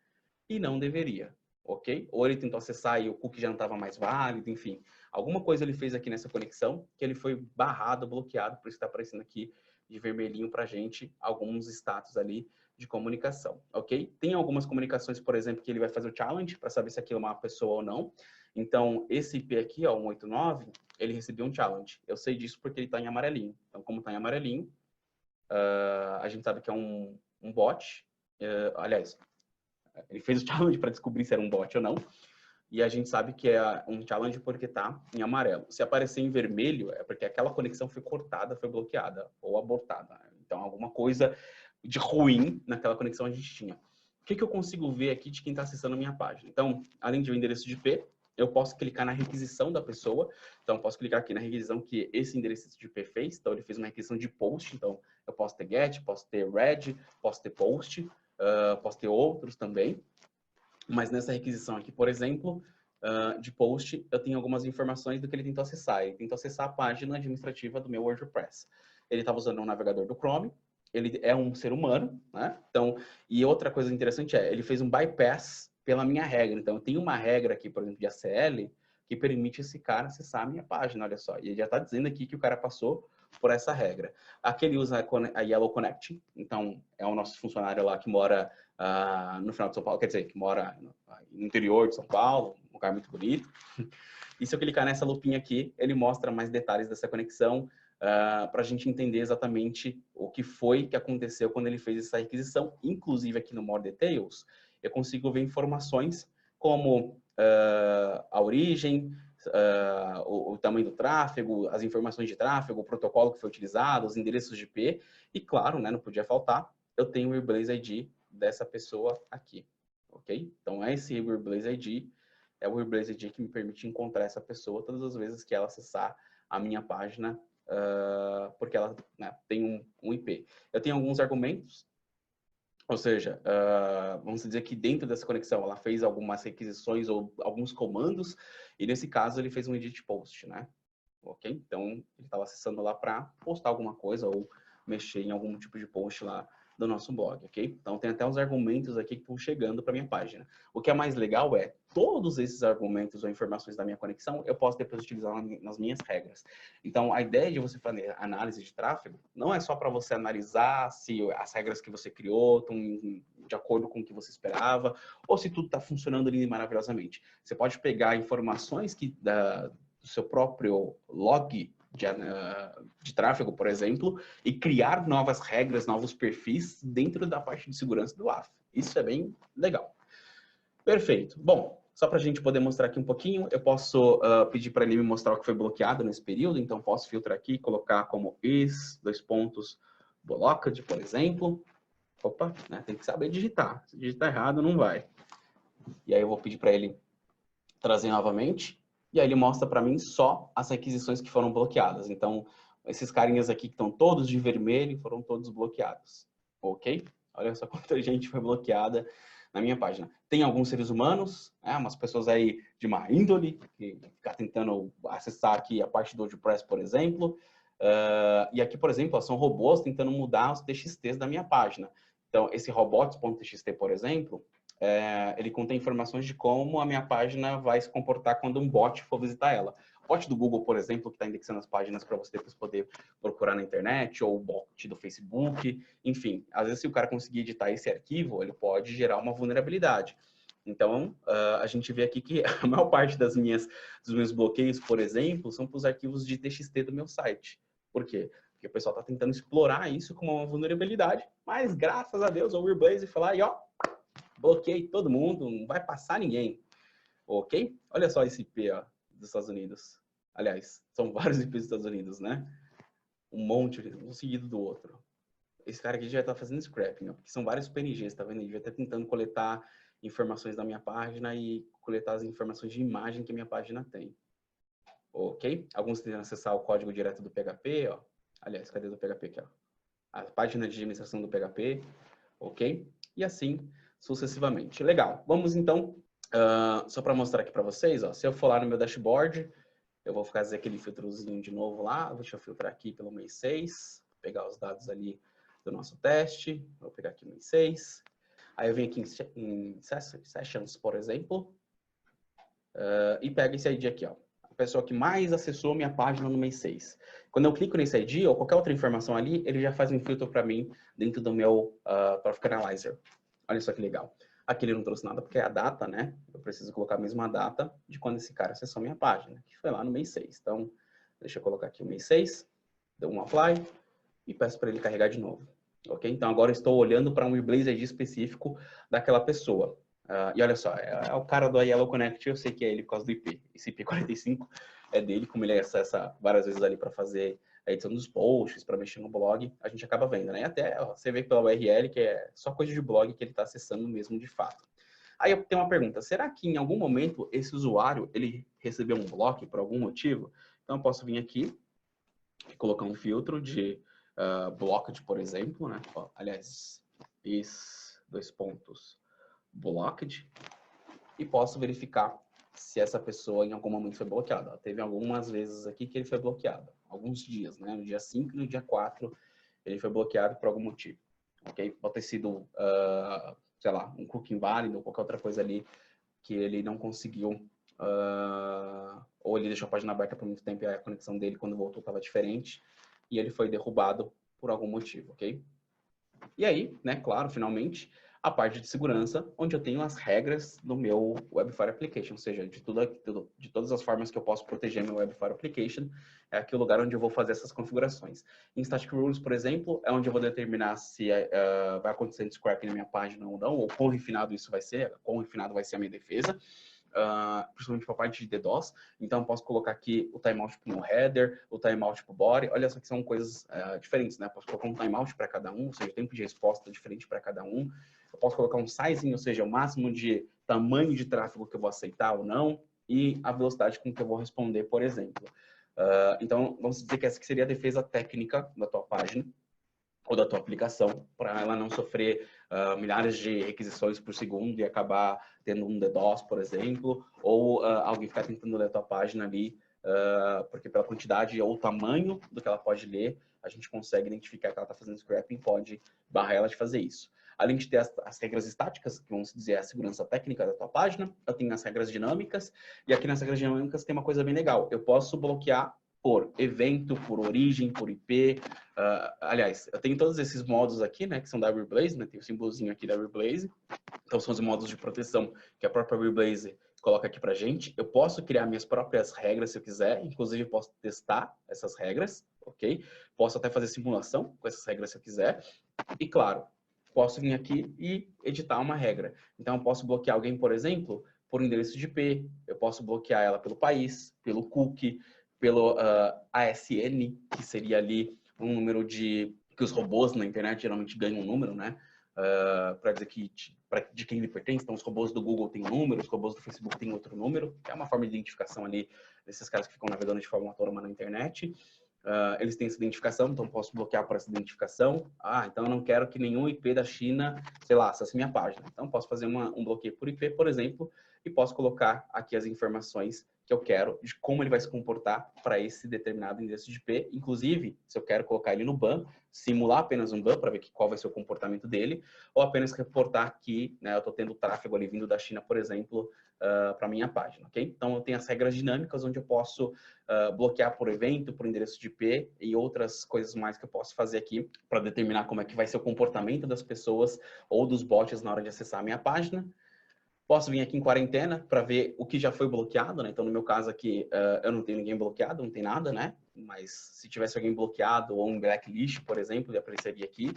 [SPEAKER 1] e não deveria, ok? Ou ele tentou acessar e o cookie já não estava mais válido, enfim. Alguma coisa ele fez aqui nessa conexão que ele foi barrado, bloqueado, por isso está aparecendo aqui de vermelhinho para a gente alguns status ali de comunicação, ok? Tem algumas comunicações, por exemplo, que ele vai fazer o challenge para saber se aquilo é uma pessoa ou não. Então, esse IP aqui, ó, 189, ele recebeu um challenge. Eu sei disso porque ele está em amarelinho. Então, como está em amarelinho, a gente sabe que é um bot. Aliás, ele fez o challenge para descobrir se era um bot ou não. E a gente sabe que é um challenge porque está em amarelo. Se aparecer em vermelho, é porque aquela conexão foi cortada, foi bloqueada ou abortada. Então, alguma coisa de ruim naquela conexão a gente tinha. O que eu consigo ver aqui de quem está acessando a minha página? Então, além de um endereço de IP, eu posso clicar na requisição da pessoa. Então, eu posso clicar aqui na requisição que esse endereço de IP fez. Então, ele fez uma requisição de post. Então, eu posso ter get, posso ter read, posso ter post, posso ter outros também. Mas nessa requisição aqui, por exemplo, de post, eu tenho algumas informações do que ele tentou acessar. Ele tentou acessar a página administrativa do meu WordPress. Ele estava usando um navegador do Chrome, ele é um ser humano, né? Então, e outra coisa interessante ele fez um bypass pela minha regra. Então, eu tenho uma regra aqui, por exemplo, de ACL, que permite esse cara acessar a minha página, olha só. E ele já está dizendo aqui que o cara passou por essa regra. Aqui ele usa a Yellow Connect, então é o nosso funcionário lá que mora no final de São Paulo, quer dizer, que mora no interior de São Paulo, um lugar muito bonito. E se eu clicar nessa lupinha aqui, ele mostra mais detalhes dessa conexão, para a gente entender exatamente o que foi que aconteceu quando ele fez essa requisição. Inclusive aqui no More Details, eu consigo ver informações como a origem, o tamanho do tráfego, as informações de tráfego, o protocolo que foi utilizado, os endereços de IP, e claro, né, não podia faltar, eu tenho o Urblaze ID dessa pessoa aqui, ok? Então, esse Urblaze ID é o Urblaze ID que me permite encontrar essa pessoa todas as vezes que ela acessar a minha página, porque ela, né, tem um IP. Eu tenho alguns argumentos, ou seja, vamos dizer que dentro dessa conexão ela fez algumas requisições ou alguns comandos, e nesse caso ele fez um edit post, né? Ok? Então, ele estava acessando lá para postar alguma coisa ou mexer em algum tipo de post lá do nosso blog, ok? Então, tem até uns argumentos aqui que estão chegando para minha página. O que é mais legal é, todos esses argumentos ou informações da minha conexão, eu posso depois utilizar nas minhas regras. Então, a ideia de você fazer análise de tráfego não é só para você analisar se as regras que você criou estão de acordo com o que você esperava, ou se tudo está funcionando ali maravilhosamente. Você pode pegar informações do seu próprio log de tráfego, por exemplo, e criar novas regras, novos perfis dentro da parte de segurança do WAF. Isso é bem legal. Perfeito. Bom, só para a gente poder mostrar aqui um pouquinho, eu posso pedir para ele me mostrar o que foi bloqueado nesse período, então posso filtrar aqui, colocar como blocked, por exemplo. Opa, né, tem que saber digitar. Se digitar errado, não vai. E aí eu vou pedir para ele trazer novamente. E aí ele mostra para mim só as requisições que foram bloqueadas. Então, esses carinhas aqui que estão todos de vermelho foram todos bloqueados. Ok? Olha só quanta gente foi bloqueada na minha página. Tem alguns seres humanos, umas pessoas aí de má índole, que ficam tentando acessar aqui a parte do WordPress, por exemplo. E aqui, por exemplo, são robôs tentando mudar os TXTs da minha página. Então, esse robots.txt, por exemplo, ele contém informações de como a minha página vai se comportar quando um bot for visitar ela. O bot do Google, por exemplo, que está indexando as páginas para você depois poder procurar na internet, ou o bot do Facebook, enfim. Às vezes, se o cara conseguir editar esse arquivo, ele pode gerar uma vulnerabilidade. Então, a gente vê aqui que a maior parte dos meus bloqueios, por exemplo, são para os arquivos de TXT do meu site. Por quê? Porque o pessoal está tentando explorar isso como uma vulnerabilidade, mas graças a Deus, o Urblaze foi lá e ó, bloqueei todo mundo, não vai passar ninguém, ok? Olha só esse IP ó, dos Estados Unidos. Aliás, são vários IPs dos Estados Unidos, né? Um monte, um seguido do outro. Esse cara aqui já está fazendo scrapping, ó, porque são vários PNGs, tá vendo? Ele já está tentando coletar informações da minha página e coletar as informações de imagem que a minha página tem. Ok? Alguns tentam acessar o código direto do PHP, ó. Aliás, cadê do PHP aqui, ó? A página de administração do PHP, ok? E assim sucessivamente. Legal. Vamos então, só para mostrar aqui para vocês, ó, se eu for lá no meu dashboard, eu vou fazer aquele filtrozinho de novo lá, deixa eu filtrar aqui pelo mês 6, pegar os dados ali do nosso teste, vou pegar aqui o mês 6, aí eu venho aqui em Sessions, por exemplo, e pego esse ID aqui, ó, a pessoa que mais acessou minha página no mês 6. Quando eu clico nesse ID ou qualquer outra informação ali, ele já faz um filtro para mim dentro do meu Traffic Analyzer. Olha só que legal. Aqui ele não trouxe nada porque é a data, né? Eu preciso colocar a mesma data de quando esse cara acessou minha página, que foi lá no mês 6. Então, deixa eu colocar aqui o mês 6, dou um apply e peço para ele carregar de novo. Ok? Então, agora eu estou olhando para um Urblaze ID específico daquela pessoa. E olha só, é o cara do Yellow Connect, eu sei que é ele por causa do IP. Esse IP45 é dele, como ele acessa várias vezes ali para fazer a edição dos posts, para mexer no blog, a gente acaba vendo, né? E até ó, você vê pela URL que é só coisa de blog que ele está acessando mesmo de fato. Aí eu tenho uma pergunta, será que em algum momento esse usuário, ele recebeu um bloco por algum motivo? Então eu posso vir aqui e colocar um filtro de blocked, por exemplo, né? Ó, aliás, dois pontos, blocked. e posso verificar se essa pessoa em algum momento foi bloqueada. Teve algumas vezes aqui que ele foi bloqueado, alguns dias, né? No dia 5 e no dia 4, ele foi bloqueado por algum motivo, ok? Pode ter sido, sei lá, um cookie inválido ou qualquer outra coisa ali que ele não conseguiu, ou ele deixou a página aberta por muito tempo e a conexão dele, quando voltou, estava diferente, e ele foi derrubado por algum motivo, ok? E aí, né, claro, finalmente, a parte de segurança, onde eu tenho as regras do meu WebFire Application, ou seja, de todas as formas que eu posso proteger meu WebFire Application, é aqui o lugar onde eu vou fazer essas configurações. Em Static Rules, por exemplo, é onde eu vou determinar se vai acontecer scrapping na minha página ou não, ou quão refinado isso vai ser, quão refinado vai ser a minha defesa. Principalmente para a parte de DDoS. Então, eu posso colocar aqui o timeout para o header, o timeout para o body. Olha só que são coisas diferentes, né? Eu posso colocar um timeout para cada um, ou seja, tempo de resposta diferente para cada um. Eu posso colocar um sizing, ou seja, o máximo de tamanho de tráfego que eu vou aceitar ou não, e a velocidade com que eu vou responder, por exemplo. Então, vamos dizer que essa seria a defesa técnica da tua página ou da tua aplicação, para ela não sofrer milhares de requisições por segundo e acabar tendo um DDoS, por exemplo, ou alguém ficar tentando ler a tua página ali, porque pela quantidade ou tamanho do que ela pode ler, a gente consegue identificar que ela está fazendo scrapping e pode barrar ela de fazer isso. Além de ter as regras estáticas, que vamos dizer a segurança técnica da tua página, eu tenho as regras dinâmicas, e aqui nas regras dinâmicas tem uma coisa bem legal. Eu posso bloquear por evento, por origem, por IP. Aliás, eu tenho todos esses modos aqui, né, que são da Reblaze, né, tem o símbolozinho aqui da Reblaze. Então, são os modos de proteção que a própria Reblaze coloca aqui pra gente. Eu posso criar minhas próprias regras se eu quiser, inclusive posso testar essas regras, ok? Posso até fazer simulação com essas regras se eu quiser. E, claro, posso vir aqui e editar uma regra. Então, eu posso bloquear alguém, por exemplo, por endereço de IP, eu posso bloquear ela pelo país, pelo cookie, pelo ASN, que seria ali um número que os robôs na internet geralmente ganham um número, né? Para dizer de quem ele pertence. Então, os robôs do Google têm um número, os robôs do Facebook têm outro número, que é uma forma de identificação ali desses caras que ficam navegando de forma autônoma na internet. Eles têm essa identificação, então posso bloquear por essa identificação. Então eu não quero que nenhum IP da China, sei lá, acesse minha página. Então posso fazer um bloqueio por IP, por exemplo, e posso colocar aqui as informações que eu quero de como ele vai se comportar para esse determinado endereço de IP. Inclusive, se eu quero colocar ele no ban, simular apenas um ban para ver qual vai ser o comportamento dele, ou apenas reportar que, né, eu estou tendo tráfego ali vindo da China, por exemplo, para minha página, ok? Então eu tenho as regras dinâmicas onde eu posso bloquear por evento, por endereço de IP e outras coisas mais que eu posso fazer aqui para determinar como é que vai ser o comportamento das pessoas ou dos bots na hora de acessar a minha página. Posso vir aqui em quarentena para ver o que já foi bloqueado, né? Então, no meu caso aqui, eu não tenho ninguém bloqueado, não tem nada, né? Mas se tivesse alguém bloqueado ou um blacklist, por exemplo, ele apareceria aqui.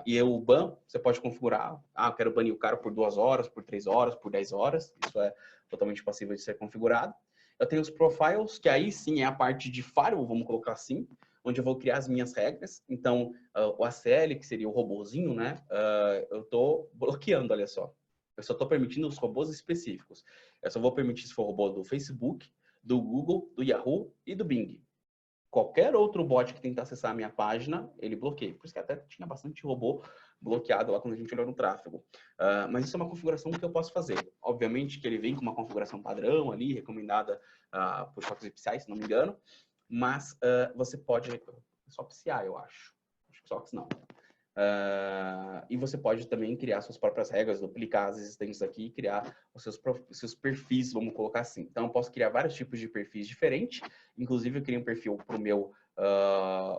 [SPEAKER 1] E o ban, você pode configurar. Eu quero banir o cara por 2 horas, por 3 horas, por 10 horas. Isso é totalmente passível de ser configurado. Eu tenho os profiles, que aí sim é a parte de firewall, vamos colocar assim, onde eu vou criar as minhas regras. Então, o ACL, que seria o robozinho, né? Eu estou bloqueando, olha só. Eu só estou permitindo os robôs específicos. Eu só vou permitir se for robô do Facebook, do Google, do Yahoo e do Bing. Qualquer outro bot que tentar acessar a minha página, ele bloqueia. Por isso que até tinha bastante robô bloqueado lá quando a gente olhou no tráfego. Mas isso é uma configuração que eu posso fazer. Obviamente que ele vem com uma configuração padrão ali, recomendada por choques especiais, se não me engano. Mas você pode... Só PCI, eu acho. Acho que SOX não. E você pode também criar suas próprias regras, duplicar as existentes aqui e criar os seus perfis, vamos colocar assim. Então, eu posso criar vários tipos de perfis diferentes. Inclusive, eu criei um perfil para o meu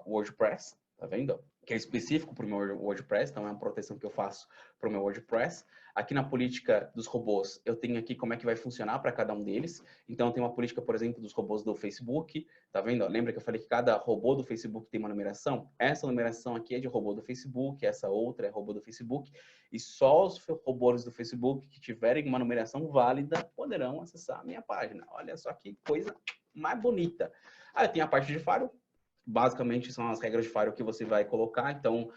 [SPEAKER 1] WordPress, tá vendo? Que é específico para o meu WordPress, então é uma proteção que eu faço para o meu WordPress. Aqui na política dos robôs, eu tenho aqui como é que vai funcionar para cada um deles. Então, eu tenho uma política, por exemplo, dos robôs do Facebook, tá vendo? Lembra que eu falei que cada robô do Facebook tem uma numeração? Essa numeração aqui é de robô do Facebook, essa outra é robô do Facebook, e só os robôs do Facebook que tiverem uma numeração válida poderão acessar a minha página. Olha só que coisa mais bonita. Aí eu tenho a parte de firewall. Basicamente, são as regras de firewall que você vai colocar. Então,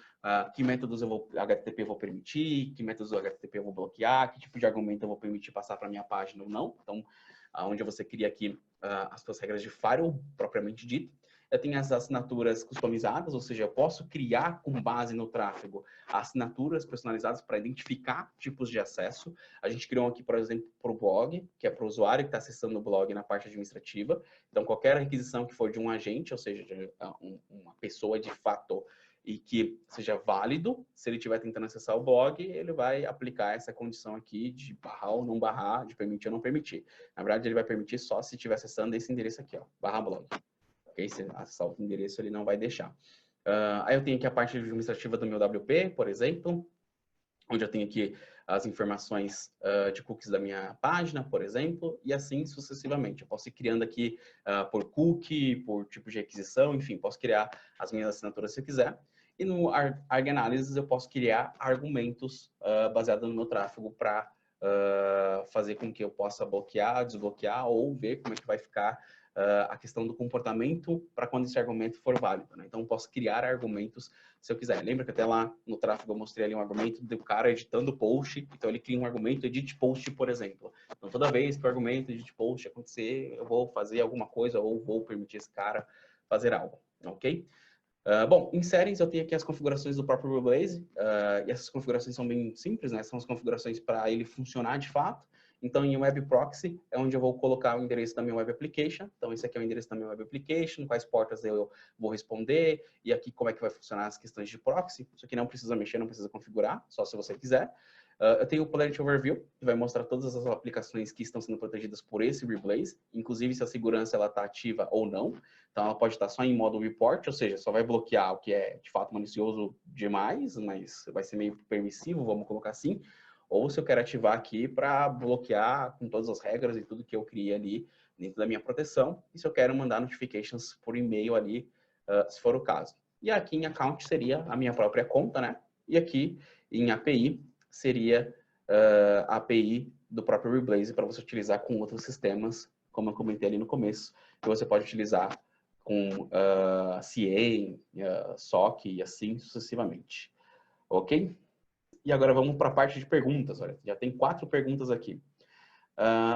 [SPEAKER 1] que métodos HTTP eu vou permitir, que métodos do HTTP eu vou bloquear, que tipo de argumento eu vou permitir passar para a minha página ou não. Então, onde você cria aqui as suas regras de firewall, propriamente dito. Eu tenho as assinaturas customizadas, ou seja, eu posso criar com base no tráfego assinaturas personalizadas para identificar tipos de acesso. A gente criou aqui, por exemplo, para o blog, que é para o usuário que está acessando o blog na parte administrativa. Então, qualquer requisição que for de um agente, ou seja, de uma pessoa de fato e que seja válido, se ele estiver tentando acessar o blog, ele vai aplicar essa condição aqui de barrar ou não barrar, de permitir ou não permitir. Na verdade, ele vai permitir só se estiver acessando esse endereço aqui, ó, barra blog. Okay? Se acessar outro endereço, ele não vai deixar. Aí eu tenho aqui a parte administrativa do meu WP, por exemplo, onde eu tenho aqui as informações de cookies da minha página, por exemplo, e assim sucessivamente. Eu posso ir criando aqui por cookie, por tipo de requisição, enfim, posso criar as minhas assinaturas se eu quiser. E no Arg Analysis eu posso criar argumentos baseados no meu tráfego para fazer com que eu possa bloquear, desbloquear ou ver como é que vai ficar a questão do comportamento para quando esse argumento for válido, né? Então, eu posso criar argumentos se eu quiser. Lembra que até lá no tráfego eu mostrei ali um argumento do cara editando post, então ele cria um argumento edit post, por exemplo. Então, toda vez que o argumento edit post acontecer, eu vou fazer alguma coisa ou vou permitir esse cara fazer algo, ok? Bom, em settings eu tenho aqui as configurações do próprio Reblaze, e essas configurações são bem simples, né? São as configurações para ele funcionar de fato. Então, em Web Proxy é onde eu vou colocar o endereço da minha Web Application. Então, esse aqui é o endereço da minha Web Application, quais portas eu vou responder, e aqui como é que vai funcionar as questões de proxy. Isso aqui não precisa mexer, não precisa configurar, só se você quiser. Eu tenho o Planet Overview, que vai mostrar todas as aplicações que estão sendo protegidas por esse Reblaze, inclusive se a segurança está ativa ou não. Então, ela pode estar só em modo report, ou seja, só vai bloquear o que é, de fato, malicioso demais, mas vai ser meio permissivo, vamos colocar assim. Ou se eu quero ativar aqui para bloquear com todas as regras e tudo que eu criei ali dentro da minha proteção. E se eu quero mandar notifications por e-mail ali, se for o caso. E aqui em account seria a minha própria conta, né? E aqui em API seria a API do próprio Reblaze para você utilizar com outros sistemas, como eu comentei ali no começo, que você pode utilizar com CIEM, SOC e assim sucessivamente. Ok? E agora vamos para a parte de perguntas. Olha, já tem 4 perguntas aqui.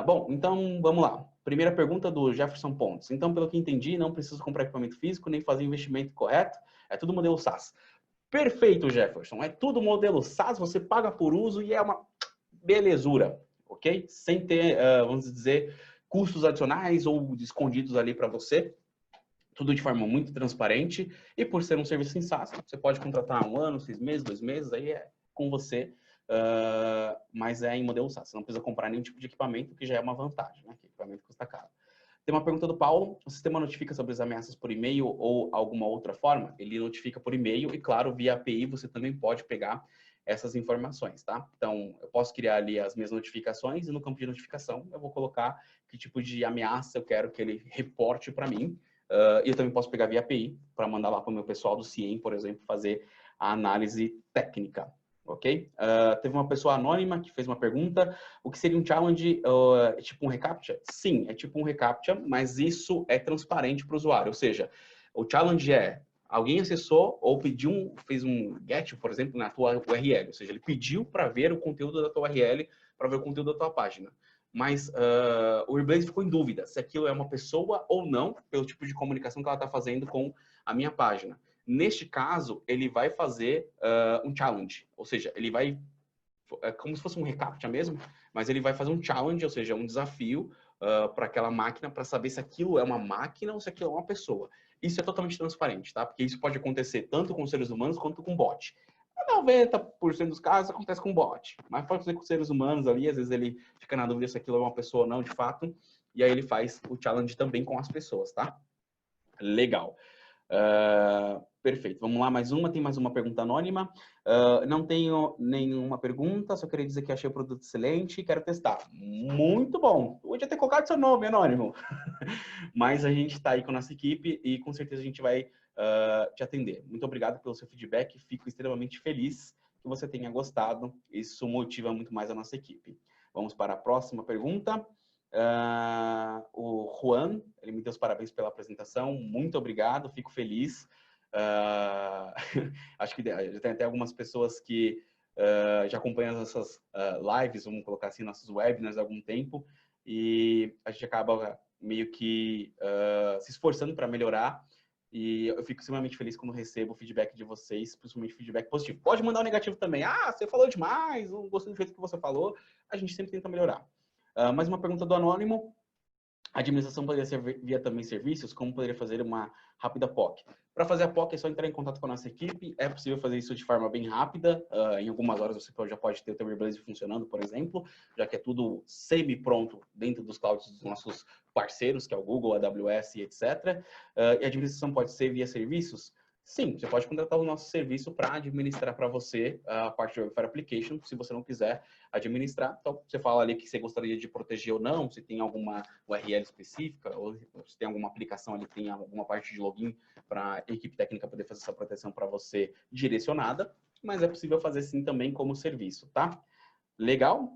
[SPEAKER 1] Bom, então vamos lá. Primeira pergunta do Jefferson Pontes. Então, pelo que entendi, não preciso comprar equipamento físico nem fazer investimento correto. É tudo modelo SaaS. Perfeito, Jefferson. É tudo modelo SaaS, você paga por uso e é uma belezura, ok? Sem ter, vamos dizer, custos adicionais ou escondidos ali para você. Tudo de forma muito transparente. E por ser um serviço em SaaS, você pode contratar 1 ano, 6 meses, 2 meses, aí é com você. Mas é em modelo SaaS. Você não precisa comprar nenhum tipo de equipamento, que já é uma vantagem, né? Que equipamento custa caro. Tem uma pergunta do Paulo. O sistema notifica sobre as ameaças por e-mail ou alguma outra forma? Ele notifica por e-mail e, claro, via API você também pode pegar essas informações, tá? Então, eu posso criar ali as minhas notificações e no campo de notificação eu vou colocar que tipo de ameaça eu quero que ele reporte para mim. E eu também posso pegar via API para mandar lá para o meu pessoal do CIEM, por exemplo, fazer a análise técnica. Ok? Teve uma pessoa anônima que fez uma pergunta. O que seria um challenge? É tipo um reCAPTCHA? Sim, é tipo um reCAPTCHA, mas isso é transparente para o usuário. Ou seja, o challenge é alguém acessou ou pediu, fez um get, por exemplo, na tua URL. Ou seja, ele pediu para ver o conteúdo da tua URL, para ver o conteúdo da tua página. Mas o Reblaze ficou em dúvida se aquilo é uma pessoa ou não, pelo tipo de comunicação que ela está fazendo com a minha página. Neste caso, ele vai fazer um challenge, ou seja, ele vai, é como se fosse um reCAPTCHA mesmo, mas ele vai fazer um challenge, ou seja, um desafio para aquela máquina para saber se aquilo é uma máquina ou se aquilo é uma pessoa. Isso é totalmente transparente, tá? Porque isso pode acontecer tanto com seres humanos quanto com bot. 90% dos casos acontece com bot, mas pode ser com seres humanos ali, às vezes ele fica na dúvida se aquilo é uma pessoa ou não, de fato, e aí ele faz o challenge também com as pessoas, tá? Legal. Perfeito. Vamos lá, mais uma. Tem mais uma pergunta anônima. Não tenho nenhuma pergunta, só queria dizer que achei o produto excelente e quero testar. Muito bom. Eu podia ter colocado seu nome, anônimo. Mas a gente está aí com a nossa equipe e com certeza a gente vai te atender. Muito obrigado pelo seu feedback. Fico extremamente feliz que você tenha gostado. Isso motiva muito mais a nossa equipe. Vamos para a próxima pergunta. O Juan, ele me deu os parabéns pela apresentação. Muito obrigado, fico feliz. Acho que já tem até algumas pessoas que já acompanham as nossas lives, vamos colocar assim, nossos webinars há algum tempo, e a gente acaba meio que se esforçando para melhorar E eu fico extremamente feliz quando recebo o feedback de vocês, principalmente feedback positivo. Pode mandar um negativo também. Ah, você falou demais, não gostei do jeito que você falou. A gente sempre tenta melhorar. Mais uma pergunta do Anônimo. A administração poderia ser via também serviços? Como poderia fazer uma rápida POC? Para fazer a POC é só entrar em contato com a nossa equipe. É possível fazer isso de forma bem rápida. Em algumas horas você já pode ter o teu Blaze funcionando, por exemplo, já que é tudo semi-pronto dentro dos clouds dos nossos parceiros, que é o Google, a AWS e etc. E a administração pode ser via serviços? Sim, você pode contratar o nosso serviço para administrar para você a parte de Webfire Application, se você não quiser administrar. Então, você fala ali que você gostaria de proteger ou não, se tem alguma URL específica, ou se tem alguma aplicação ali que tem alguma parte de login para a equipe técnica poder fazer essa proteção para você direcionada, mas é possível fazer sim também como serviço, tá? Legal?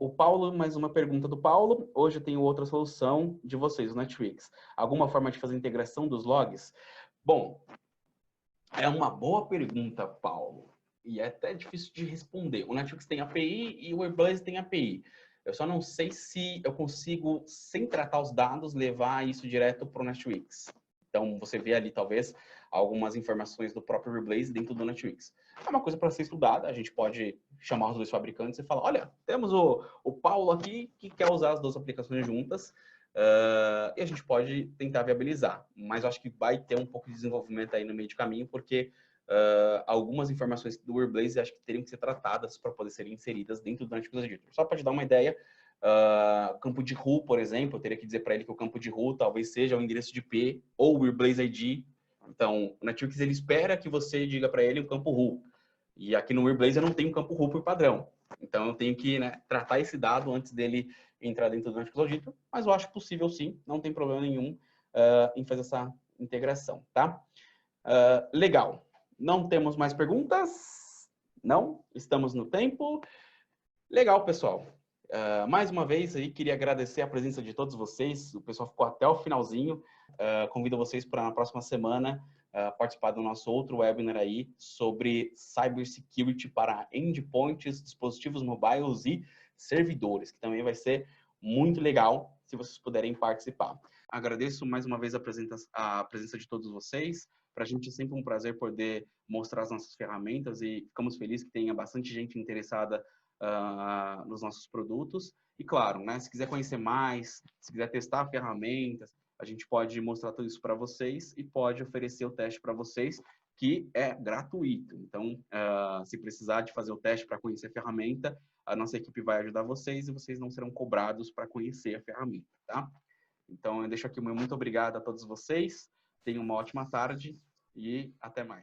[SPEAKER 1] O Paulo, mais uma pergunta do Paulo. Hoje eu tenho outra solução de vocês, o Netwix. Alguma forma de fazer integração dos logs? Bom, é uma boa pergunta, Paulo. E é até difícil de responder. O Netflix tem API e o Weblaze tem API. Eu só não sei se eu consigo, sem tratar os dados, levar isso direto para o Netflix. Então, você vê ali, talvez, algumas informações do próprio Weblaze dentro do Netflix. É uma coisa para ser estudada. A gente pode chamar os dois fabricantes e falar, olha, temos o Paulo aqui que quer usar as duas aplicações juntas. E a gente pode tentar viabilizar, mas eu acho que vai ter um pouco de desenvolvimento aí no meio de caminho, porque algumas informações do Weblaze acho que teriam que ser tratadas para poder serem inseridas dentro do Netflix Editor. Só para te dar uma ideia, campo de RU, por exemplo, eu teria que dizer para ele que o campo de RU talvez seja o endereço de IP ou o Weblaze ID. Então, o Netflix ele espera que você diga para ele um campo RU. E aqui no Weblaze eu não tenho campo RU por padrão. Então, eu tenho que tratar esse dado antes dele entrar dentro do Netflix Auditor, mas eu acho possível sim, não tem problema nenhum em fazer essa integração, tá? Legal. Não temos mais perguntas? Não? Estamos no tempo? Legal, pessoal. Mais uma vez aí, queria agradecer a presença de todos vocês. O pessoal ficou até o finalzinho. Convido vocês para na próxima semana participar do nosso outro webinar aí sobre cybersecurity para endpoints, dispositivos mobiles e servidores, que também vai ser muito legal se vocês puderem participar. Agradeço mais uma vez a presença de todos vocês. Para a gente é sempre um prazer poder mostrar as nossas ferramentas e ficamos felizes que tenha bastante gente interessada nos nossos produtos. E claro, né, se quiser conhecer mais, se quiser testar ferramentas, a gente pode mostrar tudo isso para vocês e pode oferecer o teste para vocês, que é gratuito. Então, se precisar de fazer o teste para conhecer a ferramenta, a nossa equipe vai ajudar vocês e vocês não serão cobrados para conhecer a ferramenta, tá? Então, eu deixo aqui o meu muito obrigado a todos vocês. Tenham uma ótima tarde e até mais.